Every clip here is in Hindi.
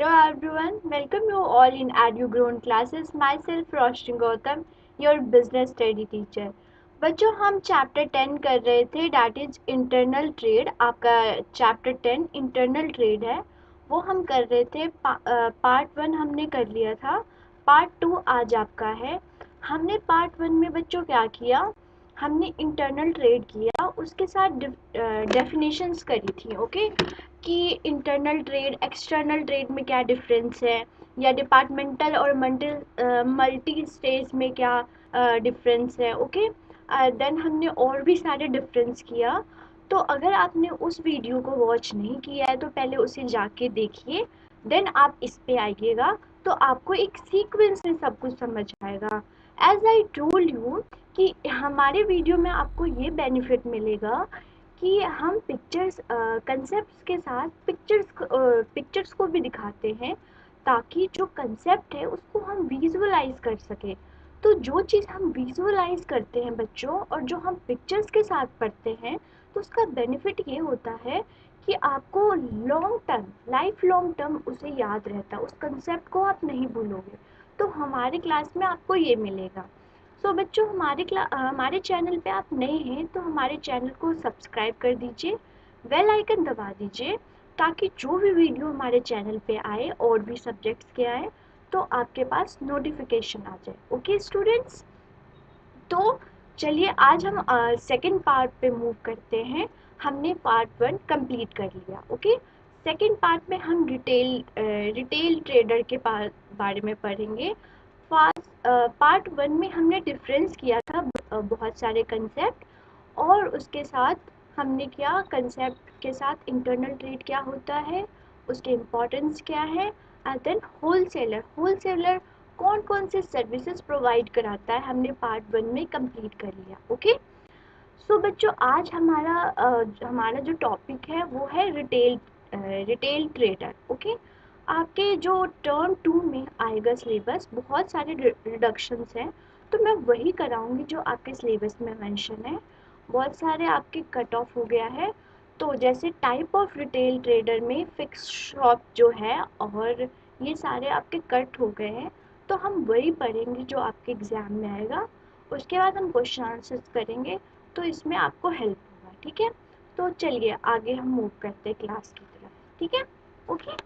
Hello everyone, welcome you all in EduGrown classes. Myself Roshni Gautam, your business study teacher. बच्चों हम चैप्टर 10 कर रहे थे डैट इज इंटरनल ट्रेड. आपका चैप्टर 10 इंटरनल ट्रेड है, वो हम कर रहे थे. पार्ट 1 हमने कर लिया था, पार्ट 2 आज आपका है. हमने पार्ट 1 में बच्चों क्या किया, हमने इंटरनल ट्रेड किया, उसके साथ डेफिनेशंस करी थी. ओके कि इंटरनल ट्रेड एक्सटर्नल ट्रेड में क्या डिफरेंस है, या डिपार्टमेंटल और मल्टी स्टेज में क्या डिफरेंस है. ओके देन हमने और भी सारे डिफरेंस किया. तो अगर आपने उस वीडियो को वॉच नहीं किया है तो पहले उसे जाके देखिए, देन आप इस पे आइएगा तो आपको एक सीक्वेंस में सब कुछ समझ आएगा. एज आई टोल्ड यू कि हमारे वीडियो में आपको ये बेनिफिट मिलेगा कि हम पिक्चर्स कंसेप्ट के साथ पिक्चर्स को भी दिखाते हैं, ताकि जो कंसेप्ट है उसको हम विजुअलाइज कर सकें. तो जो चीज़ हम विजुअलाइज करते हैं बच्चों, और जो हम पिक्चर्स के साथ पढ़ते हैं, तो उसका बेनिफिट ये होता है कि आपको long term, life long term उसे याद रहता है, उस कंसेप्ट को आप नहीं भूलोगे. तो हमारे क्लास में आपको ये मिलेगा. सो बच्चों हमारे चैनल पे आप नए हैं तो हमारे चैनल को सब्सक्राइब कर दीजिए, बेल आइकन दबा दीजिए, ताकि जो भी वीडियो हमारे चैनल पे आए और भी सब्जेक्ट्स के आए तो आपके पास नोटिफिकेशन आ जाए. ओके स्टूडेंट्स, तो चलिए आज हम सेकंड पार्ट पे मूव करते हैं. हमने पार्ट 1 कंप्लीट कर लिया. ओके सेकंड पार्ट में हम रिटेल ट्रेडर के बारे में पढ़ेंगे. पार्ट 1 में हमने डिफरेंस किया था बहुत सारे कंसेप्ट, और उसके साथ हमने क्या कंसेप्ट के साथ इंटरनल ट्रेड क्या होता है, उसके इम्पोर्टेंस क्या है, एंड देन होलसेलर कौन कौन से सर्विसेज प्रोवाइड कराता है, हमने पार्ट 1 में कंप्लीट कर लिया. ओके सो बच्चों आज हमारा जो टॉपिक है वो है रिटेल ट्रेडर. ओके आपके जो टर्म 2 में आएगा सिलेबस, बहुत सारे रिडक्शंस हैं, तो मैं वही कराऊंगी जो आपके सिलेबस में मेंशन है. बहुत सारे आपके कट ऑफ हो गया है. तो जैसे टाइप ऑफ रिटेल ट्रेडर में फिक्स शॉप जो है, और ये सारे आपके कट हो गए हैं, तो हम वही पढ़ेंगे जो आपके एग्ज़ाम में आएगा. उसके बाद हम क्वेश्चन आंसर्स करेंगे, तो इसमें आपको हेल्प होगा. ठीक है, तो चलिए आगे हम मूव करते हैं क्लास की तरफ. ठीक है ओके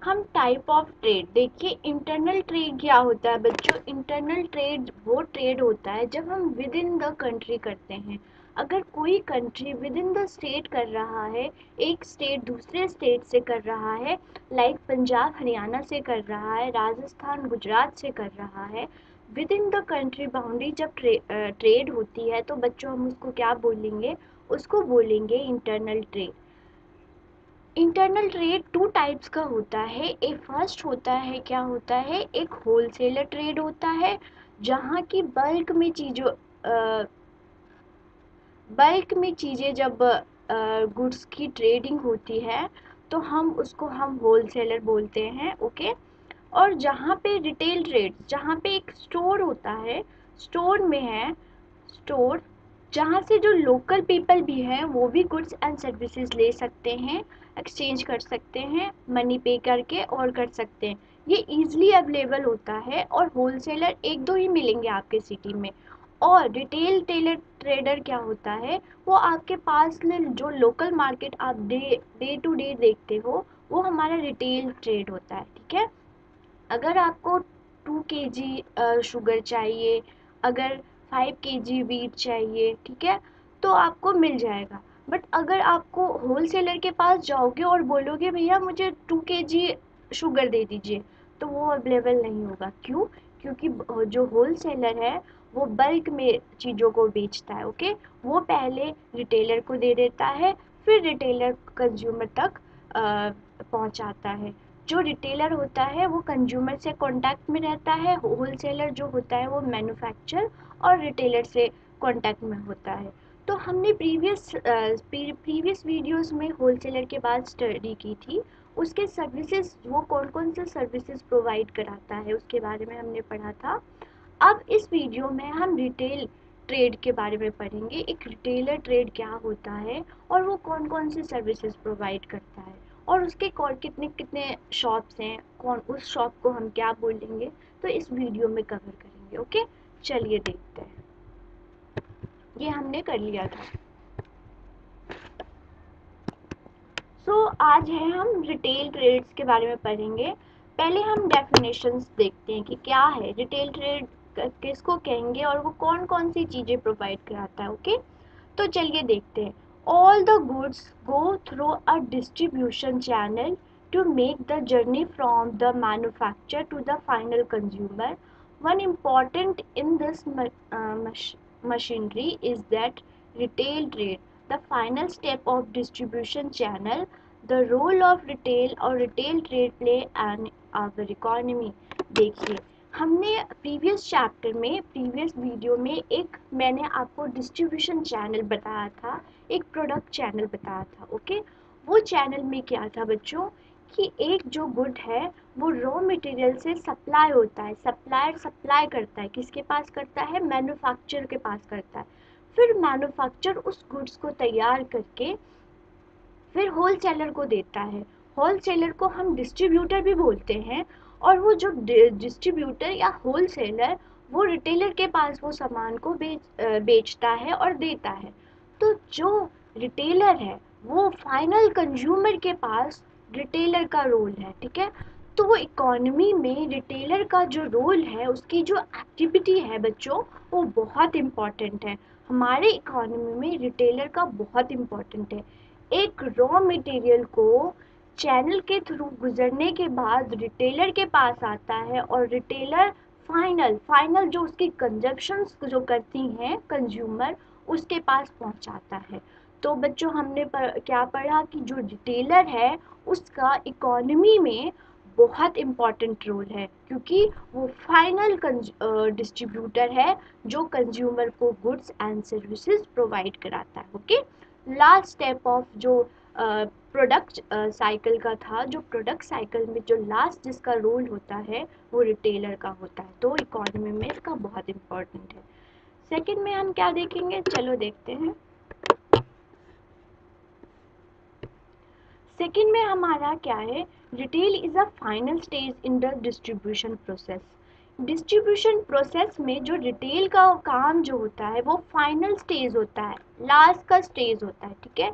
हम टाइप ऑफ ट्रेड देखिए. इंटरनल ट्रेड क्या होता है बच्चों, इंटरनल ट्रेड वो ट्रेड होता है जब हम विद इन द कंट्री करते हैं. अगर कोई country with in the state कर रहा है, एक स्टेट दूसरे स्टेट से कर रहा है, लाइक पंजाब हरियाणा से कर रहा है, राजस्थान गुजरात से कर रहा है, with in the country boundary जब ट्रेड होती है, तो बच्चों हम उसको क्या बोलेंगे, उसको बोलेंगे internal trade. Internal trade two types का होता है. एक फर्स्ट होता है, क्या होता है, एक होलसेलर ट्रेड होता है, जहाँ की बल्क में चीज़ें जब गुड्स की ट्रेडिंग होती है, तो हम होलसेलर बोलते हैं. ओके और जहाँ पे रिटेल ट्रेड, जहाँ पे एक स्टोर होता है, स्टोर में है, स्टोर जहाँ से जो लोकल पीपल भी हैं वो भी गुड्स एंड सर्विसेज ले सकते हैं, एक्सचेंज कर सकते हैं, मनी पे करके और कर सकते हैं. ये इजीली अवेलेबल होता है, और होलसेलर एक दो ही मिलेंगे आपके सिटी में. और रिटेल टेलर ट्रेडर क्या होता है, वो आपके पास जो लोकल मार्केट आप डे टू डे देखते हो, वो हमारा रिटेल ट्रेड होता है. ठीक है, अगर आपको 2 kg शुगर चाहिए, अगर 5 kg वीट चाहिए, ठीक है, तो आपको मिल जाएगा. बट अगर आपको होलसेलर के पास जाओगे और बोलोगे भैया मुझे 2 kg शुगर दे दीजिए, तो वो अवेलेबल नहीं होगा. क्यों? क्योंकि जो होलसेलर है वो बल्क में चीज़ों को बेचता है. ओके वो पहले रिटेलर को दे देता है, फिर रिटेलर कंज्यूमर तक पहुंचाता है. जो रिटेलर होता है वो कंज्यूमर से कांटेक्ट में रहता है, होलसेलर जो होता है वो मैन्युफैक्चर और रिटेलर से कांटेक्ट में होता है. तो हमने प्रीवियस वीडियोस में होलसेलर के बाद स्टडी की थी. उसके सर्विसेज, वो कौन कौन से सर्विसेज प्रोवाइड कराता है, उसके बारे में हमने पढ़ा था. अब इस वीडियो में हम रिटेल ट्रेड के बारे में पढ़ेंगे. एक रिटेलर ट्रेड क्या होता है और वो कौन कौन से सर्विसेज प्रोवाइड करता है, और उसके कौन कितने कितने शॉप्स हैं, कौन उस शॉप को हम क्या बोलेंगे, तो इस वीडियो में कवर करेंगे। ओके, चलिए देखते हैं। ये हमने कर लिया था। आज है हम रिटेल ट्रेड्स के बारे में पढ़ेंगे। पहले हम डेफिनेशंस देखते हैं कि क्या है रिटेल ट्रेड, किसको कहेंगे और वो कौन कौन सी चीज़ें प्रोवाइड कराता है। ओके, तो चलिए देखते हैं। All the goods go through a distribution channel to make the journey from the manufacture to the final consumer. One important in this machinery is that retail trade, the final step of distribution channel, the role of retail or retail trade play and our economy। देखिए, हमने प्रीवियस चैप्टर में, प्रीवियस वीडियो में एक मैंने आपको डिस्ट्रीब्यूशन चैनल बताया था, एक प्रोडक्ट चैनल बताया था। ओके, वो चैनल में क्या था बच्चों कि एक जो गुड है वो रॉ मटेरियल से सप्लाई होता है, सप्लायर सप्लाई करता है, किसके पास करता है, मैन्युफैक्चर के पास करता है। फिर मैन्युफैक्चर उस गुड्स को तैयार करके फिर होलसेलर को देता है। होलसेलर को हम डिस्ट्रीब्यूटर भी बोलते हैं, और वो जो डिस्ट्रीब्यूटर या होलसेलर वो रिटेलर के पास वो सामान को बेचता है और देता है। तो जो रिटेलर है वो फाइनल कंज्यूमर के पास रिटेलर का रोल है। ठीक है, तो इकोनॉमी में रिटेलर का जो रोल है, उसकी जो एक्टिविटी है बच्चों, वो बहुत इम्पॉर्टेंट है। हमारे इकोनॉमी में रिटेलर का बहुत इम्पॉर्टेंट है। एक रॉ मटेरियल को चैनल के थ्रू गुजरने के बाद रिटेलर के पास आता है, और रिटेलर फाइनल फाइनल जो उसकी कंजप्शंस जो करती हैं कंज्यूमर, उसके पास पहुंचाता है। तो बच्चों हमने क्या पढ़ा कि जो रिटेलर है उसका इकोनॉमी में बहुत इम्पॉर्टेंट रोल है, क्योंकि वो फाइनल डिस्ट्रीब्यूटर है जो कंज्यूमर को गुड्स एंड सर्विसेज प्रोवाइड कराता है। ओके, लास्ट स्टेप ऑफ जो प्रोडक्ट साइकिल का था, जो प्रोडक्ट साइकिल में जो लास्ट जिसका रोल होता है वो रिटेलर का होता है। तो इकोनॉमी में इसका बहुत इम्पोर्टेंट है। सेकंड में हम क्या देखेंगे, चलो देखते हैं। सेकंड में हमारा क्या है, retail is a final stage in the distribution process. Distribution process में जो रिटेल का काम जो होता है वो फाइनल स्टेज होता है, लास्ट का स्टेज होता है। ठीक है,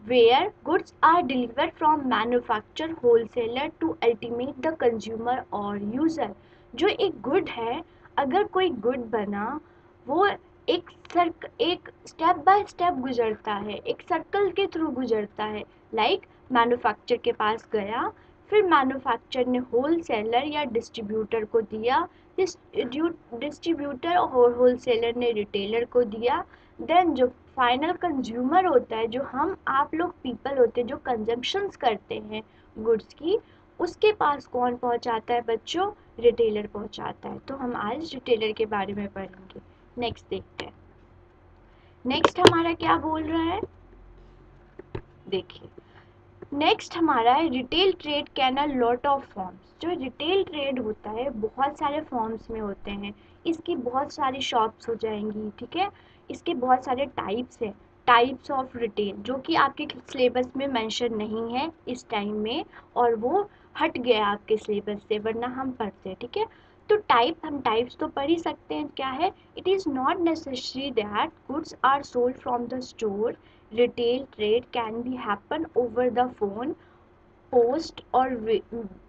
where goods are delivered from manufacturer wholesaler to ultimate the consumer or user। जो एक गुड है, अगर कोई गुड बना, वो एक स्टेप बाय स्टेप गुजरता है, एक सर्कल के थ्रू गुजरता है। लाइक मैन्युफैक्चर के पास गया, फिर मैन्युफैक्चर ने होलसेलर या डिस्ट्रीब्यूटर को दिया, डिस्ट्रीब्यूटर और होलसेलर ने रिटेलर को दिया। देन जो फाइनल कंज्यूमर होता है, जो हम आप लोग पीपल होते हैं जो कंजम्पशंस करते हैं गुड्स की, उसके पास कौन पहुंचाता है बच्चों, रिटेलर पहुंचाता है। तो हम आज रिटेलर के बारे में पढ़ेंगे। नेक्स्ट देखते हैं, नेक्स्ट हमारा क्या बोल रहा है, देखिए नेक्स्ट हमारा है retail trade can a lot of forms. जो रिटेल ट्रेड होता है बहुत सारे फॉर्म्स में होते हैं, इसकी बहुत सारी शॉप्स हो जाएंगी। ठीक है, इसके बहुत सारे टाइप्स हैं, टाइप्स ऑफ रिटेल, जो कि आपके सिलेबस में मेंशन नहीं है इस टाइम में, और वो हट गया आपके सिलेबस से, वरना हम पढ़ते हैं। ठीक है, तो हम टाइप्स तो पढ़ ही सकते हैं। क्या है, it is not necessary that goods are sold from the store. Retail trade can be happen over the phone, post और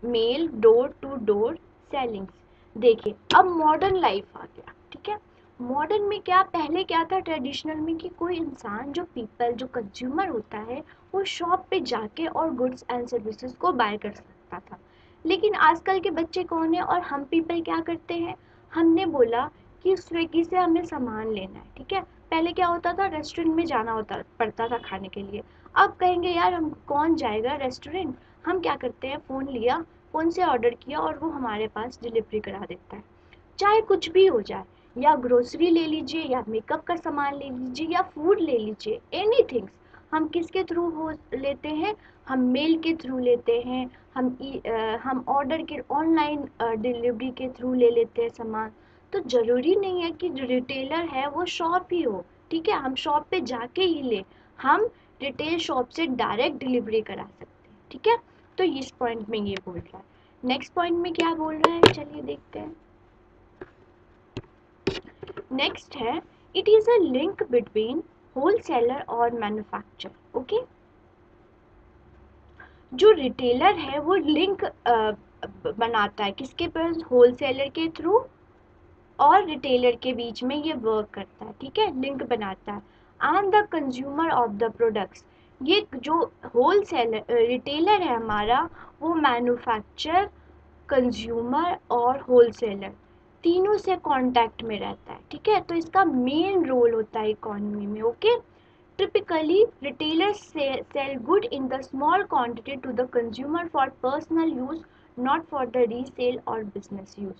mail, door to door sellings। देखिए अब मॉडर्न लाइफ आ गया। ठीक है, मॉडर्न में क्या, पहले क्या था ट्रेडिशनल में कि कोई इंसान जो पीपल जो कंज्यूमर होता है वो शॉप पे जाके और गुड्स एंड सर्विसेज को बाय कर सकता था। लेकिन आजकल के बच्चे कौन है, और हम पीपल क्या करते हैं, हमने बोला कि स्विगी से हमें सामान लेना है। ठीक है, पहले क्या होता था, रेस्टोरेंट में जाना होता पड़ता था खाने के लिए। अब कहेंगे यार हम कौन जाएगा रेस्टोरेंट, हम क्या करते हैं, फ़ोन लिया, फ़ोन से ऑर्डर किया और वो हमारे पास डिलीवरी करा देता है। चाहे कुछ भी हो जाए, या ग्रोसरी ले लीजिए, या मेकअप का सामान ले लीजिए, या फूड ले लीजिए, एनीथिंग्स हम किसके थ्रू हो लेते हैं, हम मेल के थ्रू लेते हैं, हम ऑर्डर के ऑनलाइन डिलीवरी के थ्रू ले लेते हैं सामान। तो ज़रूरी नहीं है कि जो रिटेलर है वो शॉप ही हो। ठीक है, हम शॉप पे जाके ही ले, हम रिटेल शॉप से डायरेक्ट डिलीवरी करा सकते हैं। ठीक है, तो इस पॉइंट में ये बोल रहा है। नेक्स्ट पॉइंट में क्या बोल रहा है, चलिए देखते हैं। नेक्स्ट है, it is a link between wholesaler और मैन्युफैक्चर। ओके, जो रिटेलर है वो लिंक बनाता है किसके पास, होलसेलर के थ्रू और रिटेलर के बीच में ये वर्क करता है, ठीक है, लिंक बनाता है। And the consumer of the products, ये जो होलसेलर रिटेलर है हमारा, वो मैन्युफैक्चर, कंज्यूमर और होलसेलर तीनों से कांटेक्ट में रहता है, ठीक है। तो इसका मेन रोल होता है इकोनॉमी में। Okay, typically retailers sell good in the small quantity to the consumer for personal use, not for the resale or business use।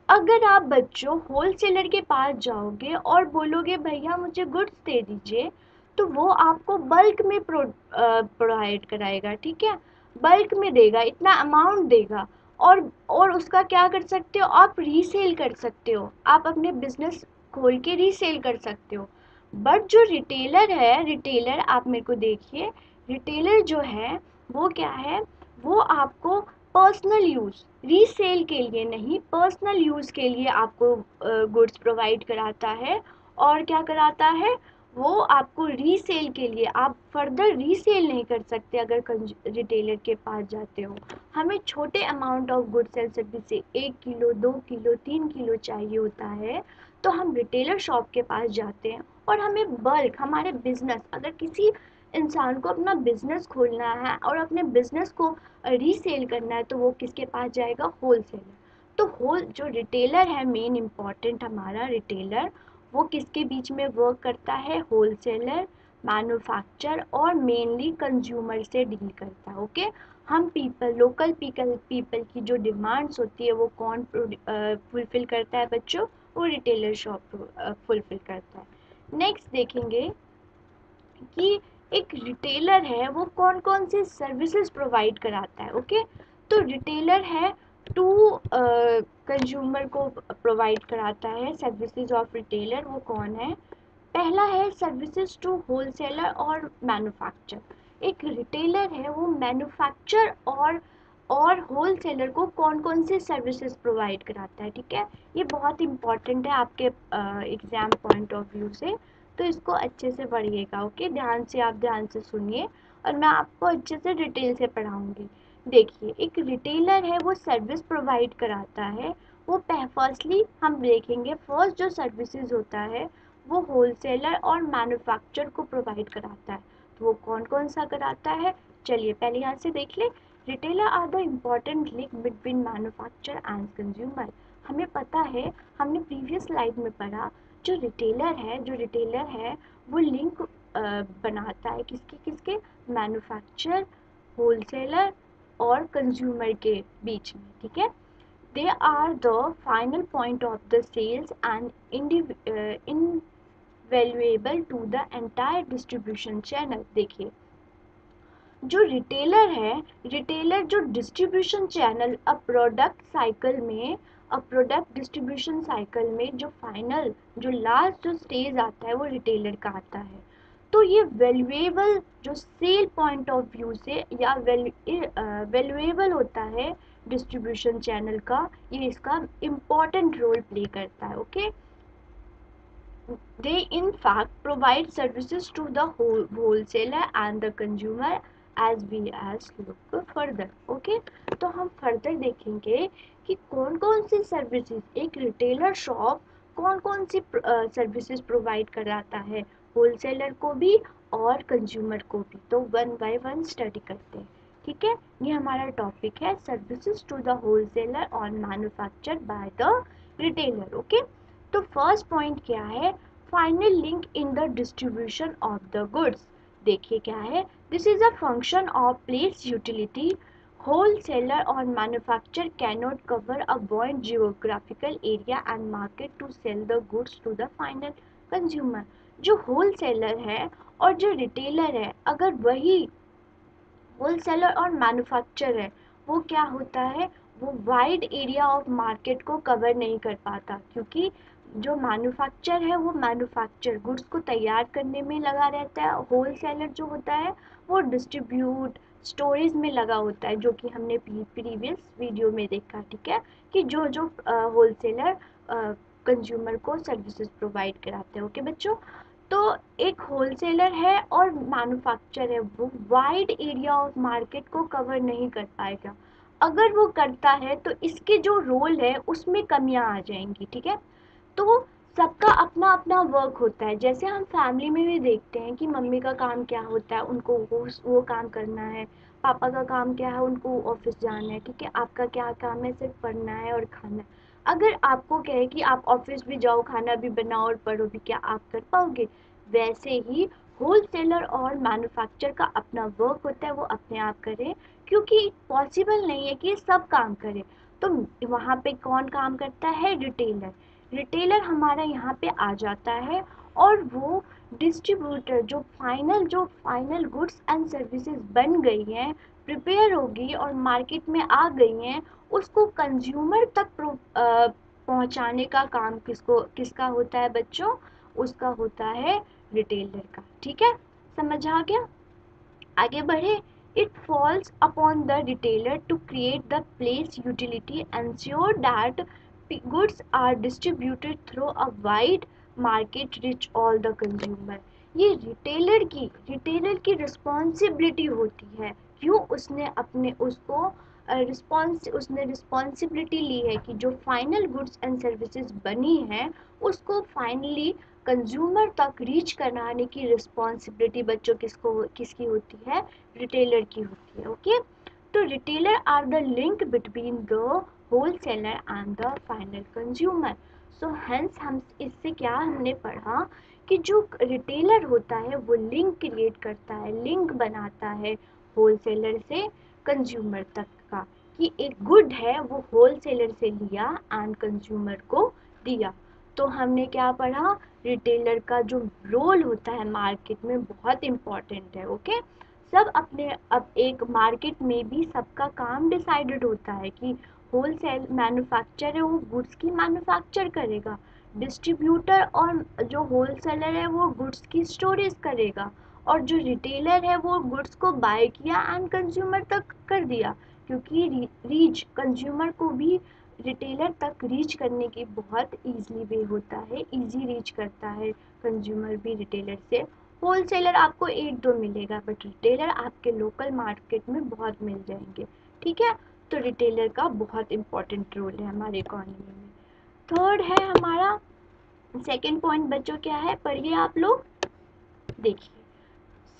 अगर आप बच्चों होलसेलर के पास जाओगे और बोलोगे भैया मुझे गुड्स दे दीजिए, तो वो आपको बल्क में प्रोवाइड कराएगा, ठीक है, बल्क में देगा, इतना अमाउंट देगा। और उसका क्या कर सकते हो आप, रीसेल कर सकते हो, आप अपने बिजनेस खोल के रीसेल कर सकते हो। बट जो रिटेलर है, रिटेलर आप मेरे को देखिए, रिटेलर जो है वो क्या है, वो आपको पर्सनल यूज़, रीसेल के लिए नहीं, पर्सनल यूज़ के लिए आपको गुड्स प्रोवाइड कराता है। और क्या कराता है, वो आपको रीसेल के लिए, आप फर्दर रीसेल नहीं कर सकते अगर रिटेलर के पास जाते हो। हमें छोटे amount of goods and service, 1 kilo 2 kilo 3 kilo चाहिए होता है, तो हम रिटेलर शॉप के पास जाते हैं। और हमें बल्क, हमारे बिजनेस, अगर किसी इंसान को अपना बिजनेस खोलना है और अपने बिजनेस को रीसेल करना है, तो वो किसके पास जाएगा, होलसेलर। तो होल जो रिटेलर है, मेन इम्पॉर्टेंट हमारा रिटेलर, वो किसके बीच में वर्क करता है, होलसेलर, मैन्युफैक्चर और मेनली कंज्यूमर से डील करता है। ओके, हम पीपल, लोकल पीपल की जो डिमांड्स होती है वो कौन फुलफिल करता है बच्चों, वो रिटेलर शॉप फुलफिल करता है। नेक्स्ट देखेंगे कि एक रिटेलर है वो कौन कौन सी सर्विसेज प्रोवाइड कराता है। ओके, तो रिटेलर है टू कंज्यूमर को प्रोवाइड कराता है सर्विसेज ऑफ रिटेलर, वो कौन है, पहला है सर्विसेज टू होलसेलर और मैन्युफैक्चर। एक रिटेलर है वो मैन्युफैक्चर और होलसेलर को कौन कौन सी सर्विसेज प्रोवाइड कराता है, ठीक है। ये बहुत इंपॉर्टेंट है आपके एग्जाम पॉइंट ऑफ व्यू से, तो इसको अच्छे से पढ़िएगा। ओके, ध्यान से, आप ध्यान से सुनिए और मैं आपको अच्छे से डिटेल से पढ़ाऊंगी। देखिए, एक रिटेलर है वो सर्विस प्रोवाइड कराता है, वो फर्स्टली हम देखेंगे, फर्स्ट जो सर्विसेज होता है वो होलसेलर और मैन्युफैक्चर को प्रोवाइड कराता है। तो वो कौन कौन सा कराता है, चलिए पहले यहाँ से देख ले। Retailer are the important link between manufacture and consumer. हमें पता है, हमने प्रीवियस स्लाइड में पढ़ा, जो रिटेलर है वो लिंक बनाता है किसके किसके, मैन्युफैक्चर, होलसेलर और कंज्यूमर के बीच में, ठीक है। They are the final point of the sales and invaluable to the entire distribution channel। देखिए, जो रिटेलर है, रिटेलर जो distribution channel, a product distribution cycle में जो फाइनल, जो लास्ट जो स्टेज आता है वो रिटेलर का आता है। तो ये वैल्यूएबल, जो सेल पॉइंट ऑफ व्यू से या वैल्यूएबल होता है डिस्ट्रीब्यूशन चैनल का, ये इसका इम्पॉर्टेंट रोल प्ले करता है। Okay, they in fact provide services to the wholesaler and the consumer as we as look further। okay, तो हम फर्दर देखेंगे कि कौन कौन सी सर्विसेज एक रिटेलर शॉप कौन कौन सी सर्विसेज प्रोवाइड कराता है, होलसेलर को भी और कंज्यूमर को भी। तो वन बाय वन स्टडी करते हैं, ठीक है। ये हमारा टॉपिक है, सर्विसेज टू द होलसेलर और manufacture by the retailer. Okay, तो फर्स्ट पॉइंट क्या है, final link in the distribution of the goods. देखिए क्या है, this is a function of place utility. Wholesaler और manufacture cannot cover a wide geographical area and market to sell the goods to the final consumer. जो होलसेलर है और जो रिटेलर है, अगर वही होलसेलर और मैन्युफैक्चर है, वो क्या होता है, वो वाइड एरिया ऑफ मार्केट को कवर नहीं कर पाता, क्योंकि जो मैन्युफैक्चर है वो मैन्युफैक्चर गुड्स को तैयार करने में लगा रहता है, होलसेलर जो होता है वो डिस्ट्रीब्यूट, स्टोरेज में लगा होता है, जो कि हमने प्रीवियस वीडियो में देखा, ठीक है, कि जो जो होलसेलर कंज्यूमर को सर्विसेज प्रोवाइड कराते हैं। ओके बच्चों, तो एक होलसेलर है और मैन्युफैक्चर है, वो वाइड एरिया ऑफ मार्केट को कवर नहीं कर पाएगा। अगर वो करता है तो इसके जो रोल है उसमें कमियां आ जाएंगी, ठीक है। तो सबका अपना अपना वर्क होता है। जैसे हम फैमिली में भी देखते हैं कि मम्मी का काम क्या होता है, उनको वो काम करना है, पापा का काम क्या है, उनको ऑफिस जाना है, ठीक है। आपका क्या काम है, सिर्फ पढ़ना है और खाना है। अगर आपको कहे कि आप ऑफिस भी जाओ, खाना भी बनाओ और पढ़ो भी, क्या आप कर पाओगे? वैसे ही होलसेलर और मैन्युफैक्चर का अपना वर्क होता है, वो अपने आप करे, क्योंकि पॉसिबल नहीं है कि सब काम करे। तो वहाँ पे कौन काम करता है? रिटेलर। रिटेलर हमारा यहाँ पे आ जाता है और वो डिस्ट्रीब्यूटर, जो फाइनल गुड्स एंड सर्विसेज बन गई हैं, प्रिपेयर होगी और मार्केट में आ गई हैं, उसको कंज्यूमर तक पहुंचाने का काम किसका होता है बच्चों? उसका होता है रिटेलर का, ठीक है। समझ आ गया? आगे बढ़े। It falls upon the retailer to create the place utility, ensure that goods are distributed through a wide market, reach all the consumer। ये रिटेलर की रिस्पॉन्सिबिलिटी होती है। क्यों? उसने रिस्पॉन्सिबिलिटी ली है कि जो फाइनल गुड्स एंड सर्विसेज बनी है, उसको फाइनली कंज्यूमर तक रीच कराने की रिस्पॉन्सिबिलिटी बच्चों किसकी होती है? रिटेलर की होती है। ओके, तो retailer are the link between the wholesaler and the final consumer. So hence हम इससे क्या हमने पढ़ा कि जो रिटेलर होता है वो लिंक क्रिएट करता है, लिंक बनाता है होलसेलर से कंज्यूमर तक का, कि एक गुड है वो होलसेलर से लिया एंड कंज्यूमर को दिया। तो हमने क्या पढ़ा? रिटेलर का जो रोल होता है मार्केट में बहुत इम्पोर्टेंट है। ओके, अब एक मार्केट में भी सबका काम डिसाइडेड होता है कि होलसेल मैन्युफैक्चर है वो गुड्स की मैन्युफैक्चर करेगा, डिस्ट्रीब्यूटर और जो होलसेलर है वो गुड्स की स्टोरेज करेगा, और जो रिटेलर है वो गुड्स को बाय किया एंड कंज्यूमर तक कर दिया। क्योंकि रीच कंज्यूमर को भी रिटेलर तक रीच करने की बहुत ईजली वे होता है, इजी रीच करता है कंज्यूमर भी रिटेलर से। होलसेलर आपको एक दो मिलेगा, बट रिटेलर आपके लोकल मार्केट में बहुत मिल जाएंगे, ठीक है। तो रिटेलर का बहुत इंपॉर्टेंट रोल है हमारे इकोनॉमी में। थर्ड है हमारा, सेकंड पॉइंट बच्चों क्या है, पढ़िए आप लोग, देखिए।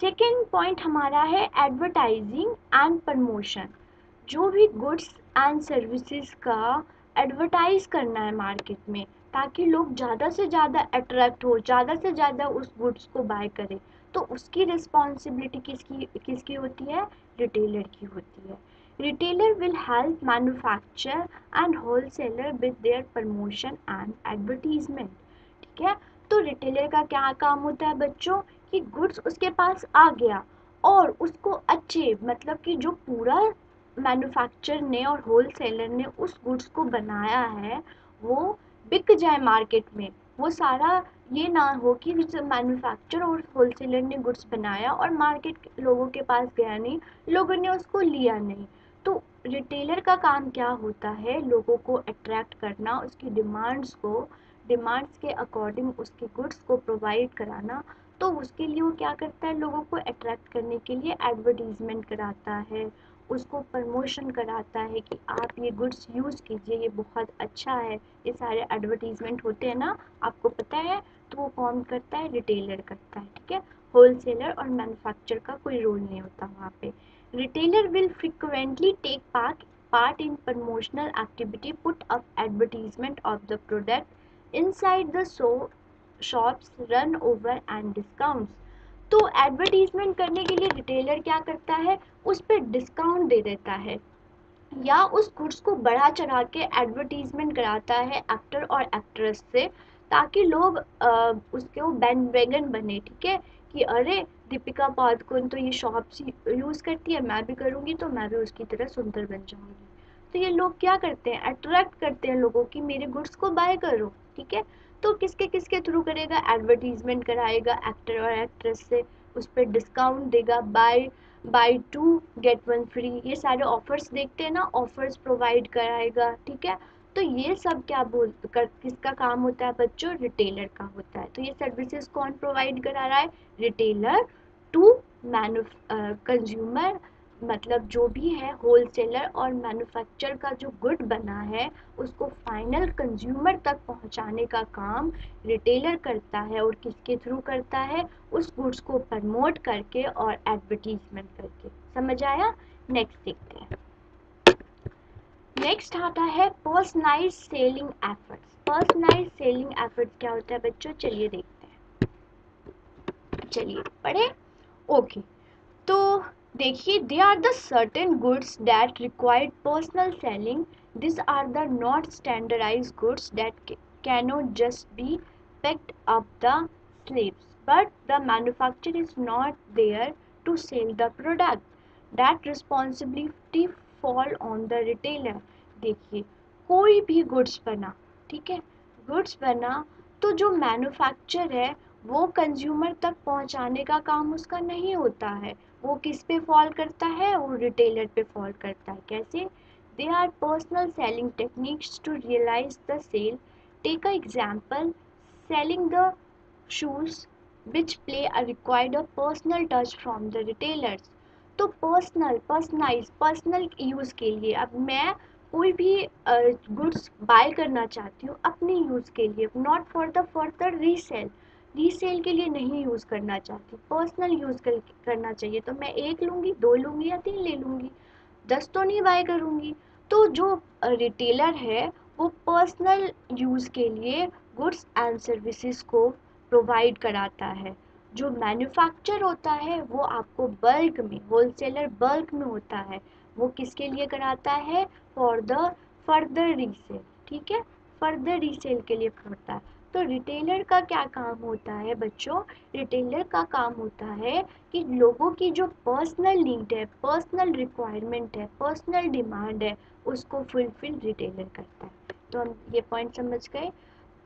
सेकंड पॉइंट हमारा है एडवर्टाइजिंग एंड प्रमोशन। जो भी गुड्स एंड सर्विसेज का एडवर्टाइज करना है मार्केट में, ताकि लोग ज़्यादा से ज़्यादा अट्रैक्ट हो, ज़्यादा से ज़्यादा उस गुड्स को बाय करें, तो उसकी रिस्पॉन्सिबिलिटी किसकी किसकी होती है? रिटेलर की होती है। Retailer will help manufacture and wholesaler with their promotion and advertisement, ठीक है। तो रिटेलर का क्या काम होता है बच्चों? कि गुड्स उसके पास आ गया और उसको अच्छे, मतलब कि जो पूरा मैन्युफैक्चर ने और होलसेलर ने उस गुड्स को बनाया है वो बिक जाए मार्केट में। वो सारा ये ना हो कि मैन्युफैक्चर और होलसेलर ने गुड्स बनाया और मार्केट लोगों के पास गया नहीं, लोगों ने उसको लिया नहीं। तो रिटेलर का काम क्या होता है? लोगों को अट्रैक्ट करना, उसकी डिमांड्स के अकॉर्डिंग उसके गुड्स को प्रोवाइड कराना। तो उसके लिए वो क्या करता है? लोगों को अट्रैक्ट करने के लिए एडवर्टीजमेंट कराता है, उसको प्रमोशन कराता है कि आप ये गुड्स यूज़ कीजिए, ये बहुत अच्छा है। ये सारे एडवर्टीजमेंट होते हैं ना, आपको पता है। तो वो कौन करता है? रिटेलर करता है, ठीक है। होलसेलर और मैन्युफैक्चर का कोई रोल नहीं होता वहाँ पे। Retailer will frequently take part in promotional activity, put up advertisement of the product inside the shops, run over and discounts। तो एडवर्टीजमेंट करने के लिए रिटेलर क्या करता है? उस पर डिस्काउंट दे देता है, या उस गुड्स को बढ़ा चढ़ा के एडवर्टीजमेंट कराता है एक्टर और एक्ट्रेस से, ताकि लोग उसके बैंडवैगन बने, ठीक है, कि अरे दीपिका पादुकोण तो ये शॉप्स यूज़ करती है, मैं भी करूँगी तो मैं भी उसकी तरह सुंदर बन जाऊँगी। तो ये लोग क्या करते हैं? अट्रैक्ट करते हैं लोगों की, मेरे गुड्स को बाय करो, ठीक है। तो किसके किसके थ्रू करेगा? एडवर्टीजमेंट कराएगा एक्टर और एक्ट्रेस से, उस पर डिस्काउंट देगा, बाय 2 गेट 1 फ्री, ये सारे ऑफर्स देखते हैं ना, ऑफर्स प्रोवाइड कराएगा, ठीक है। तो ये सब क्या किसका काम होता है बच्चों, रिटेलर का होता है। तो ये सर्विसेज कौन प्रोवाइड करा रहा है, रिटेलर टू कंज्यूमर, मतलब जो भी है होलसेलर और मैन्युफैक्चर का जो गुड बना है उसको फाइनल कंज्यूमर तक पहुंचाने का काम रिटेलर करता है। और किसके थ्रू करता है, उस गुड्स को प्रमोट करके और एडवर्टीजमेंट करके। समझ आया। नेक्स्ट देखते हैं। नेक्स्ट आता है personalise selling efforts. Personalise selling efforts क्या होता है बच्चों, चलिए देखते हैं, चलिए पढ़े। ओके, तो देखिए, they are the certain goods that required personal selling. This are the not standardise goods that cannot just be picked up the slaves, but the manufacturer is not there to sell the product. That responsibility fall on the retailer. देखिए, कोई भी गुड्स बना, ठीक है, गुड्स बना तो जो मैन्युफैक्चर है वो कंज्यूमर तक पहुंचाने का काम उसका नहीं होता है। वो किस पे फॉल करता है, वो रिटेलर पे फॉल करता है। कैसे, they are personal selling techniques to realise the sale. Take a example, selling the shoes which play a required a personal touch from the retailers. तो पर्सनल यूज़ के लिए, अब मैं कोई भी गुड्स बाय करना चाहती हूँ अपने यूज़ के लिए, not for the further resale, resale के लिए नहीं यूज़ करना चाहती, पर्सनल यूज़ करना चाहिए। तो मैं एक लूँगी, 2 लूँगी या 3 ले लूँगी, 10 तो नहीं बाय करूँगी। तो जो रिटेलर है वो पर्सनल यूज़ के लिए गुड्स एंड सर्विसेज को प्रोवाइड कराता है। जो मैन्युफैक्चर होता है वो आपको बल्क में, होलसेलर बल्क में होता है, वो किसके लिए कराता है, फॉर द फर्दर रीसेल, ठीक है, फर्दर रीसेल के लिए करता है। तो रिटेलर का क्या काम होता है बच्चों, रिटेलर का काम होता है कि लोगों की जो पर्सनल नीड है, पर्सनल रिक्वायरमेंट है, पर्सनल डिमांड है, उसको फुलफिल रिटेलर करता है। तो हम ये पॉइंट समझ गए।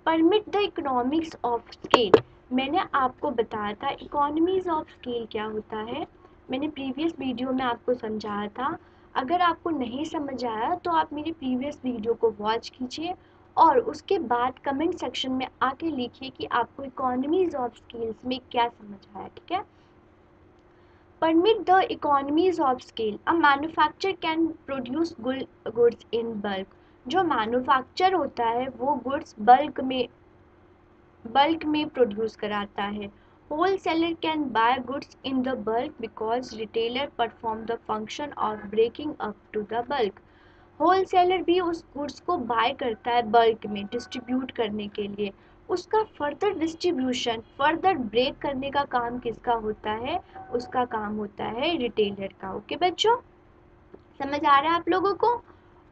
Permit the economics of scale. मैंने आपको बताया था इकोनॉमीज ऑफ स्केल क्या होता है, मैंने प्रीवियस वीडियो में आपको समझाया था। अगर आपको नहीं समझ आया तो आप मेरी प्रीवियस वीडियो को वॉच कीजिए और उसके बाद कमेंट सेक्शन में आके लिखिए कि आपको इकोनॉमीज ऑफ स्केल्स में क्या समझ आया, ठीक है। Permit the economies of scale. A manufacturer can produce goods in bulk. जो मैन्युफैक्चर होता है वो गुड्स बल्क में प्रोड्यूस कराता है। Wholesaler can buy goods in the bulk because retailer perform the function of breaking up to the bulk. Wholesaler भी उस गुड्स को बाय करता है बल्क में डिस्ट्रीब्यूट करने के लिए। उसका फर्दर डिस्ट्रीब्यूशन, फर्दर ब्रेक करने का काम किसका होता है, उसका काम होता है रिटेलर का। ओके बच्चों, समझ आ रहा है आप लोगों को।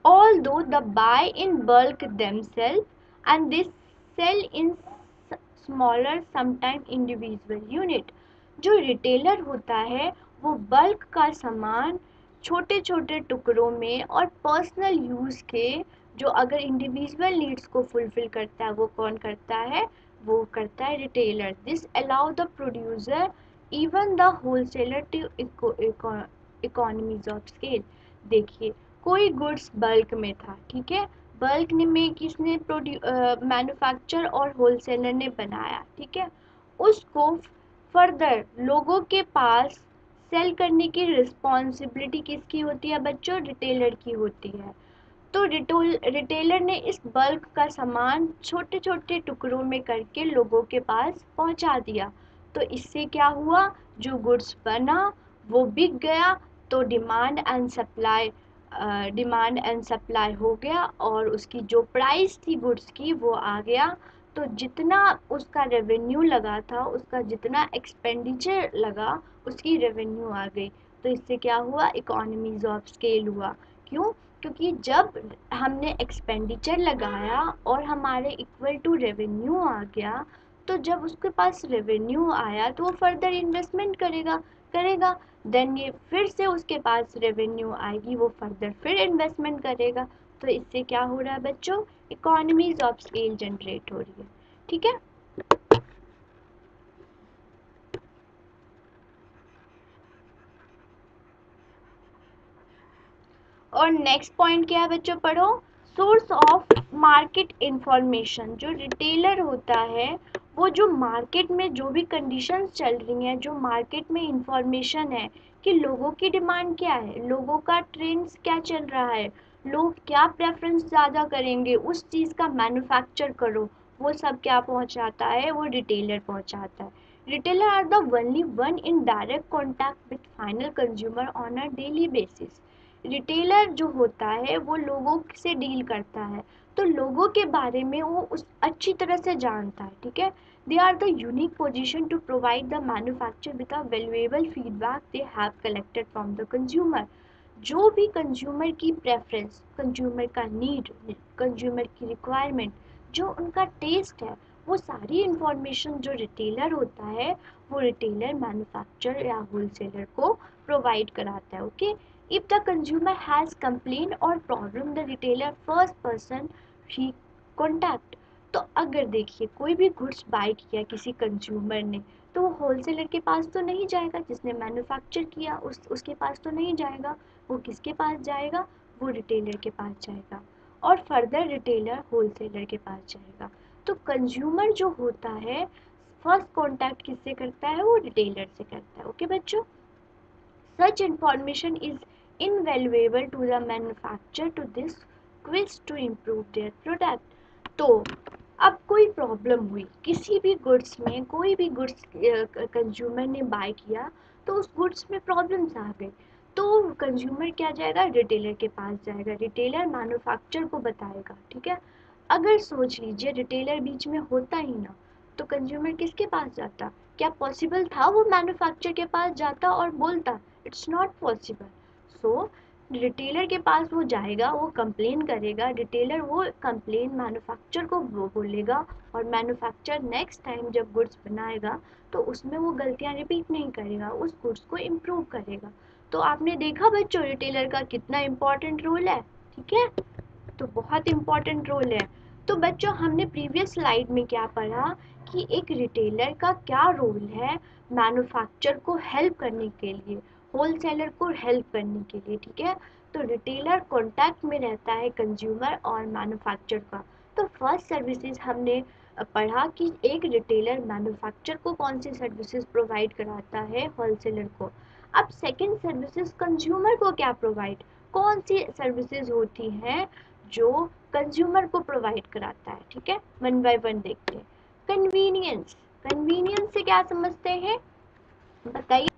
Although the buy in bulk themselves and they sell in smaller sometimes individual unit। जो रिटेलर होता है वो बल्क का सामान छोटे छोटे टुकड़ों में और पर्सनल यूज़ के, जो अगर इंडिविजुअल नीड्स को फुलफिल करता है वो कौन करता है, वो करता है retailer. This allow the producer even the wholesaler to economies of scale. देखिए, कोई गुड्स बल्क में था, ठीक है, बल्क में किसने मैन्युफैक्चर और होलसेलर ने बनाया, ठीक है, उसको फर्दर लोगों के पास सेल करने की रिस्पॉन्सिबिलिटी किसकी होती है बच्चों, रिटेलर की होती है। तो रिटेलर ने इस बल्क का सामान छोटे छोटे टुकड़ों में करके लोगों के पास पहुंचा दिया। तो इससे क्या हुआ, जो गुड्स बना वो बिक गया, तो डिमांड एंड सप्लाई हो गया और उसकी जो प्राइस थी गुड्स की वो आ गया। तो जितना उसका रेवेन्यू लगा था, उसका जितना एक्सपेंडिचर लगा उसकी रेवेन्यू आ गई। तो इससे क्या हुआ, इकोनॉमीज ऑफ स्केल हुआ। क्यों, क्योंकि जब हमने एक्सपेंडिचर लगाया और हमारे इक्वल टू रेवेन्यू आ गया, तो जब उसके पास रेवेन्यू आया तो वो फर्दर इन्वेस्टमेंट करेगा करेगा देन ये फिर से उसके पास रेवेन्यू आएगी, वो फर्दर फिर इन्वेस्टमेंट करेगा। तो इससे क्या हो रहा है बच्चों, इकोनॉमीज ऑफ स्केल जनरेट हो रही है, ठीक है। और नेक्स्ट पॉइंट क्या है बच्चों, पढ़ो। Source of market information. जो रिटेलर होता है वो जो मार्केट में जो भी कंडीशंस चल रही हैं, जो मार्केट में इंफॉर्मेशन है कि लोगों की डिमांड क्या है, लोगों का ट्रेंड्स क्या चल रहा है, लोग क्या प्रेफरेंस ज़्यादा करेंगे, उस चीज़ का मैन्युफैक्चर करो, वो सब क्या पहुंचाता है, वो रिटेलर पहुंचाता है। Retailer are the only one in direct contact with final consumer on a daily basis. Retailer जो होता है वो लोगों से डील करता है, तो लोगों के बारे में वो उस अच्छी तरह से जानता है, ठीक है। They are the unique position to provide the manufacture with a valuable feedback they have collected from the consumer. जो भी कंज्यूमर की प्रेफरेंस, कंज्यूमर का नीड, कंज्यूमर की रिक्वायरमेंट, जो उनका टेस्ट है, वो सारी इंफॉर्मेशन जो रिटेलर होता है वो रिटेलर मैन्युफैक्चर या होलसेलर को प्रोवाइड कराता है। Okay. If the consumer has complaint or problem, the retailer first person he contact। तो अगर देखिए कोई भी गुड्स बाय किया किसी कंज्यूमर ने, तो वो होलसेलर के पास तो नहीं जाएगा, जिसने मैन्युफैक्चर किया उसके पास तो नहीं जाएगा, वो किसके पास जाएगा, वो रिटेलर के पास जाएगा, और फर्दर रिटेलर होलसेलर के पास जाएगा। तो कंज्यूमर जो होता है फर्स्ट कॉन्टैक्ट किससे करता है, वो रिटेलर से करता है। ओके बच्चों। Such information is invaluable to the manufacturer to this quiz to improve their product। तो अब कोई प्रॉब्लम हुई किसी भी गुड्स में, कोई भी गुड्स कंज्यूमर ने बाय किया, तो उस गुड्स में प्रॉब्लम्स आ गई, तो कंज्यूमर क्या जाएगा, रिटेलर के पास जाएगा, रिटेलर मैन्युफैक्चर को बताएगा, ठीक है। अगर सोच लीजिए रिटेलर बीच में होता ही ना, तो कंज्यूमर किसके पास जाता, क्या पॉसिबल था वो मैन्युफैक्चर के पास जाता और बोलता, it's not possible. So retailer के पास वो जाएगा, वो कंप्लेन करेगा, रिटेलर वो कंप्लेन मैन्युफैक्चर को वो बोलेगा, और मैन्युफैक्चर नेक्स्ट टाइम जब गुड्स बनाएगा तो उसमें वो गलतियां रिपीट नहीं करेगा, उस गुड्स को इम्प्रूव करेगा। तो आपने देखा बच्चों रिटेलर का कितना इम्पोर्टेंट रोल है, ठीक है। तो बहुत इम्पोर्टेंट रोल है। तो बच्चों हमने प्रीवियस स्लाइड में क्या पढ़ा कि एक रिटेलर का क्या रोल है मैन्युफैक्चर को हेल्प करने के लिए, होलसेलर को हेल्प करने के लिए, ठीक है। तो रिटेलर कॉन्टैक्ट में रहता है कंज्यूमर और मैन्युफैक्चर का। तो फर्स्ट सर्विसेज हमने पढ़ा कि एक रिटेलर मैन्युफैक्चर को कौन सी सर्विसेज प्रोवाइड कराता है, होलसेलर को। अब सेकंड सर्विसेज कंज्यूमर को क्या प्रोवाइड, कौन सी सर्विसेज होती हैं जो कंज्यूमर को प्रोवाइड कराता है, ठीक है। वन बाय वन देखते हैं। कन्वीनियंस, कन्वीनियंस से क्या समझते हैं बताइए,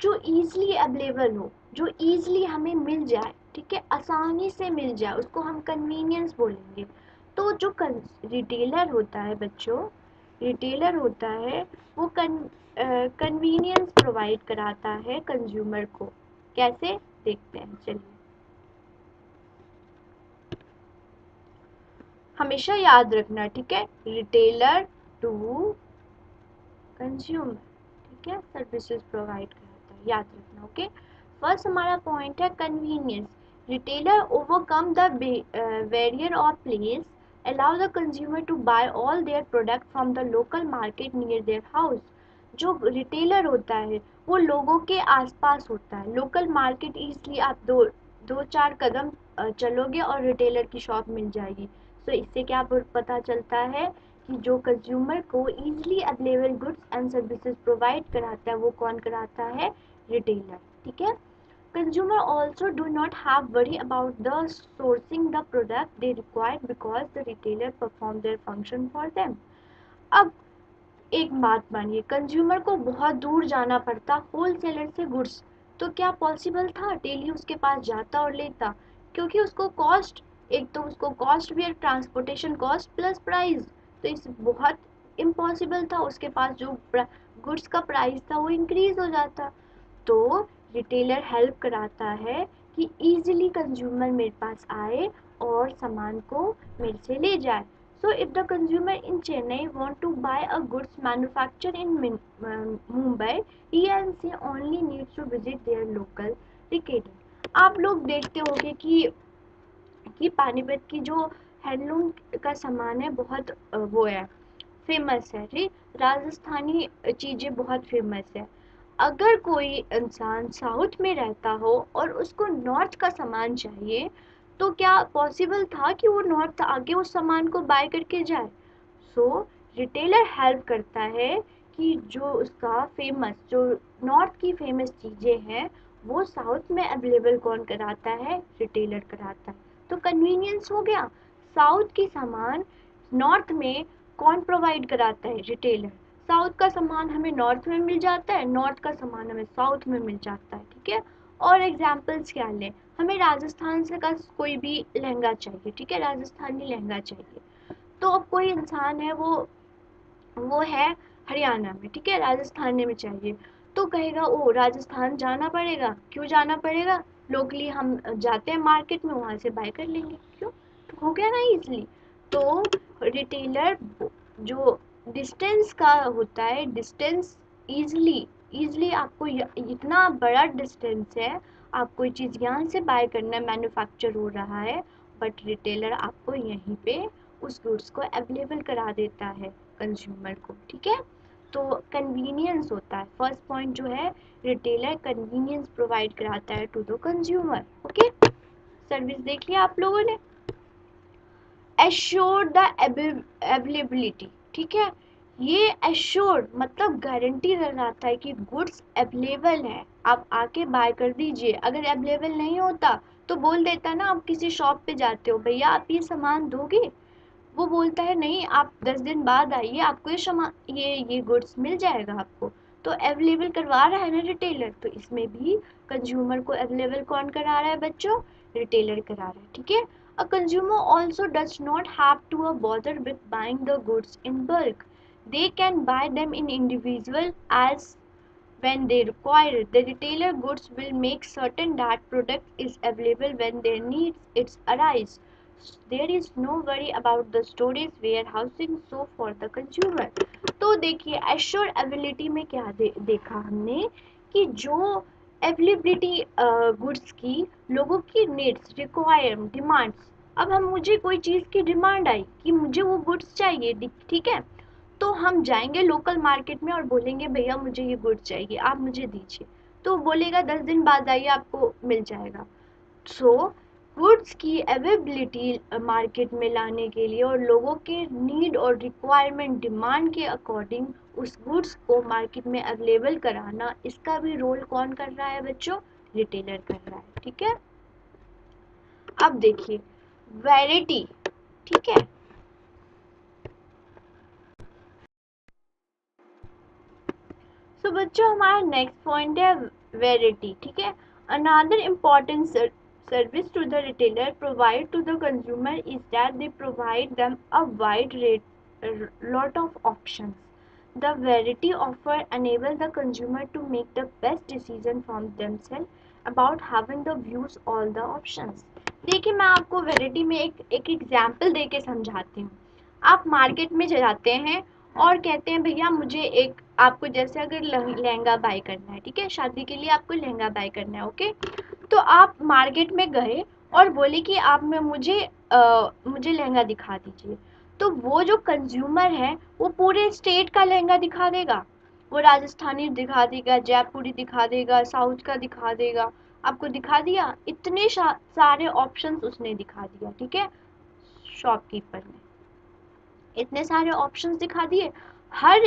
जो इजीली अवेलेबल हो, जो इजीली हमें मिल जाए, ठीक है, आसानी से मिल जाए, उसको हम कन्वीनियंस बोलेंगे। तो जो रिटेलर होता है बच्चों, रिटेलर होता है वो कन्वीनियंस प्रोवाइड कराता है कंज्यूमर को। कैसे देखते हैं चलिए। हमेशा याद रखना, ठीक है, रिटेलर टू कंज्यूमर, ठीक है, सर्विसेज प्रोवाइड कराता है, याद रखना। ओके। फर्स्ट हमारा पॉइंट है convenience. Retailer overcome the barrier of place, allow the consumer to buy all their product from the local market near their house। जो रिटेलर होता है वो लोगों के आसपास होता है, लोकल मार्केट इसलिए आप दो दो चार कदम चलोगे और रिटेलर की शॉप मिल जाएगी। तो इससे क्या पता चलता है कि जो कंज्यूमर को easily available goods and services provide कराता है वो कौन कराता है, रिटेलर, ठीक है। Consumer also do not have worry about the sourcing the product they require because the retailer perform their function for them। अब एक बात मानिए कंज्यूमर को बहुत दूर जाना पड़ता होलसेलर से गुड्स, तो क्या पॉसिबल था डेली उसके पास जाता और लेता, क्योंकि उसको कॉस्ट, एक तो उसको कॉस्ट भी है, ट्रांसपोर्टेशन कॉस्ट प्लस प्राइस, तो इस बहुत इम्पॉसिबल था, उसके पास जो गुड्स का प्राइस था वो इंक्रीज हो जाता। तो रिटेलर हेल्प कराता है कि इजीली कंज्यूमर मेरे पास आए और सामान को मेरे से ले जाए। So if the consumer in Chennai want to buy a goods manufactured in Mumbai, he and she only needs to visit their local retailer। आप लोग देखते होंगे कि पानीपत की जो हैंडलूम का सामान है बहुत वो है, फेमस है, ठीक, राजस्थानी चीज़ें बहुत फेमस है। अगर कोई इंसान साउथ में रहता हो और उसको नॉर्थ का सामान चाहिए, तो क्या पॉसिबल था कि वो नॉर्थ आके उस सामान को बाय करके जाए? सो रिटेलर हेल्प करता है कि जो उसका फेमस, जो नॉर्थ की फेमस चीज़ें हैं, वो साउथ में अवेलेबल कौन कराता है? रिटेलर कराता है। तो कन्वीनियंस हो गया। साउथ की सामान नॉर्थ में कौन प्रोवाइड कराता है? रिटेलर। साउथ का सामान हमें नॉर्थ में मिल जाता है, नॉर्थ का सामान हमें साउथ में मिल जाता है, ठीक है। और एग्जाम्पल्स क्या लें? हमें राजस्थान से का कोई भी लहंगा चाहिए, ठीक है, राजस्थानी लहंगा चाहिए। तो अब कोई इंसान है, वो है हरियाणा में, ठीक है, राजस्थान में चाहिए। तो कहेगा ओ राजस्थान जाना पड़ेगा। क्यों जाना पड़ेगा? लोकली हम जाते हैं मार्केट में, वहाँ से बाय कर लेंगे। क्यों? तो हो गया ना इजली। तो रिटेलर जो डिस्टेंस का होता है, डिस्टेंस इजली इजली आपको इतना बड़ा डिस्टेंस है, आप कोई चीज़ यहाँ से बाय करना, मैन्युफैक्चर हो रहा है, बट रिटेलर आपको यहीं पे उस गुड्स को अवेलेबल करा देता है कंज्यूमर को, ठीक है। तो कन्वीनियंस होता है फर्स्ट पॉइंट जो है, रिटेलर कन्वीनियंस प्रोवाइड कराता है to the consumer. Okay, service देख लिया आप लोगों ने। एश्योर द अवेलेबिलिटी, ठीक है। ये एश्योर मतलब गारंटी लगाता है कि गुड्स अवेलेबल है, आप आके बाय कर दीजिए। अगर अवेलेबल नहीं होता तो बोल देता ना, आप किसी शॉप पे जाते हो, भैया आप ये सामान दोगे? वो बोलता है नहीं, आप 10 दिन बाद आइए, आपको ये गुड्स मिल जाएगा आपको। तो अवेलेबल करवा रहा है ना रिटेलर, तो इसमें भी कंज्यूमर को अवेलेबल कौन करा रहा है बच्चों? रिटेलर करा रहा है, ठीक है। A consumer also does not have to bother with buying the goods in bulk. They can buy them in individual as when they require it. The retailer goods will make certain that product is available when their needs it arise. There is no worry about the storage, warehousing, so for the consumer. तो देखिए एश्योर अवेलेबिलिटी में क्या देखा हमने कि जो अवेलेबिलिटी गुड्स की, लोगों की नीड्स, रिक्वायर, डिमांड्स। अब हम मुझे कोई चीज़ की डिमांड आई कि मुझे वो गुड्स चाहिए, ठीक है, तो हम जाएंगे लोकल मार्केट में और बोलेंगे भैया मुझे ये गुड्स चाहिए, आप मुझे दीजिए। तो बोलेगा 10 दिन बाद आइए, आपको मिल जाएगा। सो गुड्स की अवेलेबिलिटी मार्केट में लाने के लिए और लोगों के नीड और रिक्वायरमेंट, डिमांड के अकॉर्डिंग उस गुड्स को मार्केट में अवेलेबल कराना, इसका भी रोल कौन कर रहा है बच्चों? रिटेलर कर रहा है, ठीक है। अब देखिए वैरायटी, ठीक है। सो बच्चों हमारा नेक्स्ट पॉइंट है वैरायटी, ठीक है। Another important service to the retailer provide to the consumer is that they provide them a lot of options. The variety offered enable the consumer to make the best decision from themselves about having the views all the options. देखिए मैं आपको वैरायटी में एक एग्जाम्पल दे के समझाती हूँ। आप मार्केट में जाते हैं और कहते हैं भैया मुझे एक, आपको जैसे अगर लहंगा बाय करना है, ठीक है, शादी के लिए आपको लहंगा बाय करना है, ओके। तो आप मार्केट में गए और बोले कि आप में मुझे लहंगा दिखा दीजिए। तो वो जो कंज्यूमर है वो पूरे स्टेट का लहंगा दिखा देगा, वो राजस्थानी दिखा देगा, जयपुरी दिखा देगा, साउथ का दिखा देगा। आपको दिखा दिया, इतने सारे ऑप्शंस उसने दिखा दिया, ठीक है, शॉपकीपर ने इतने सारे ऑप्शंस दिखा दिए। हर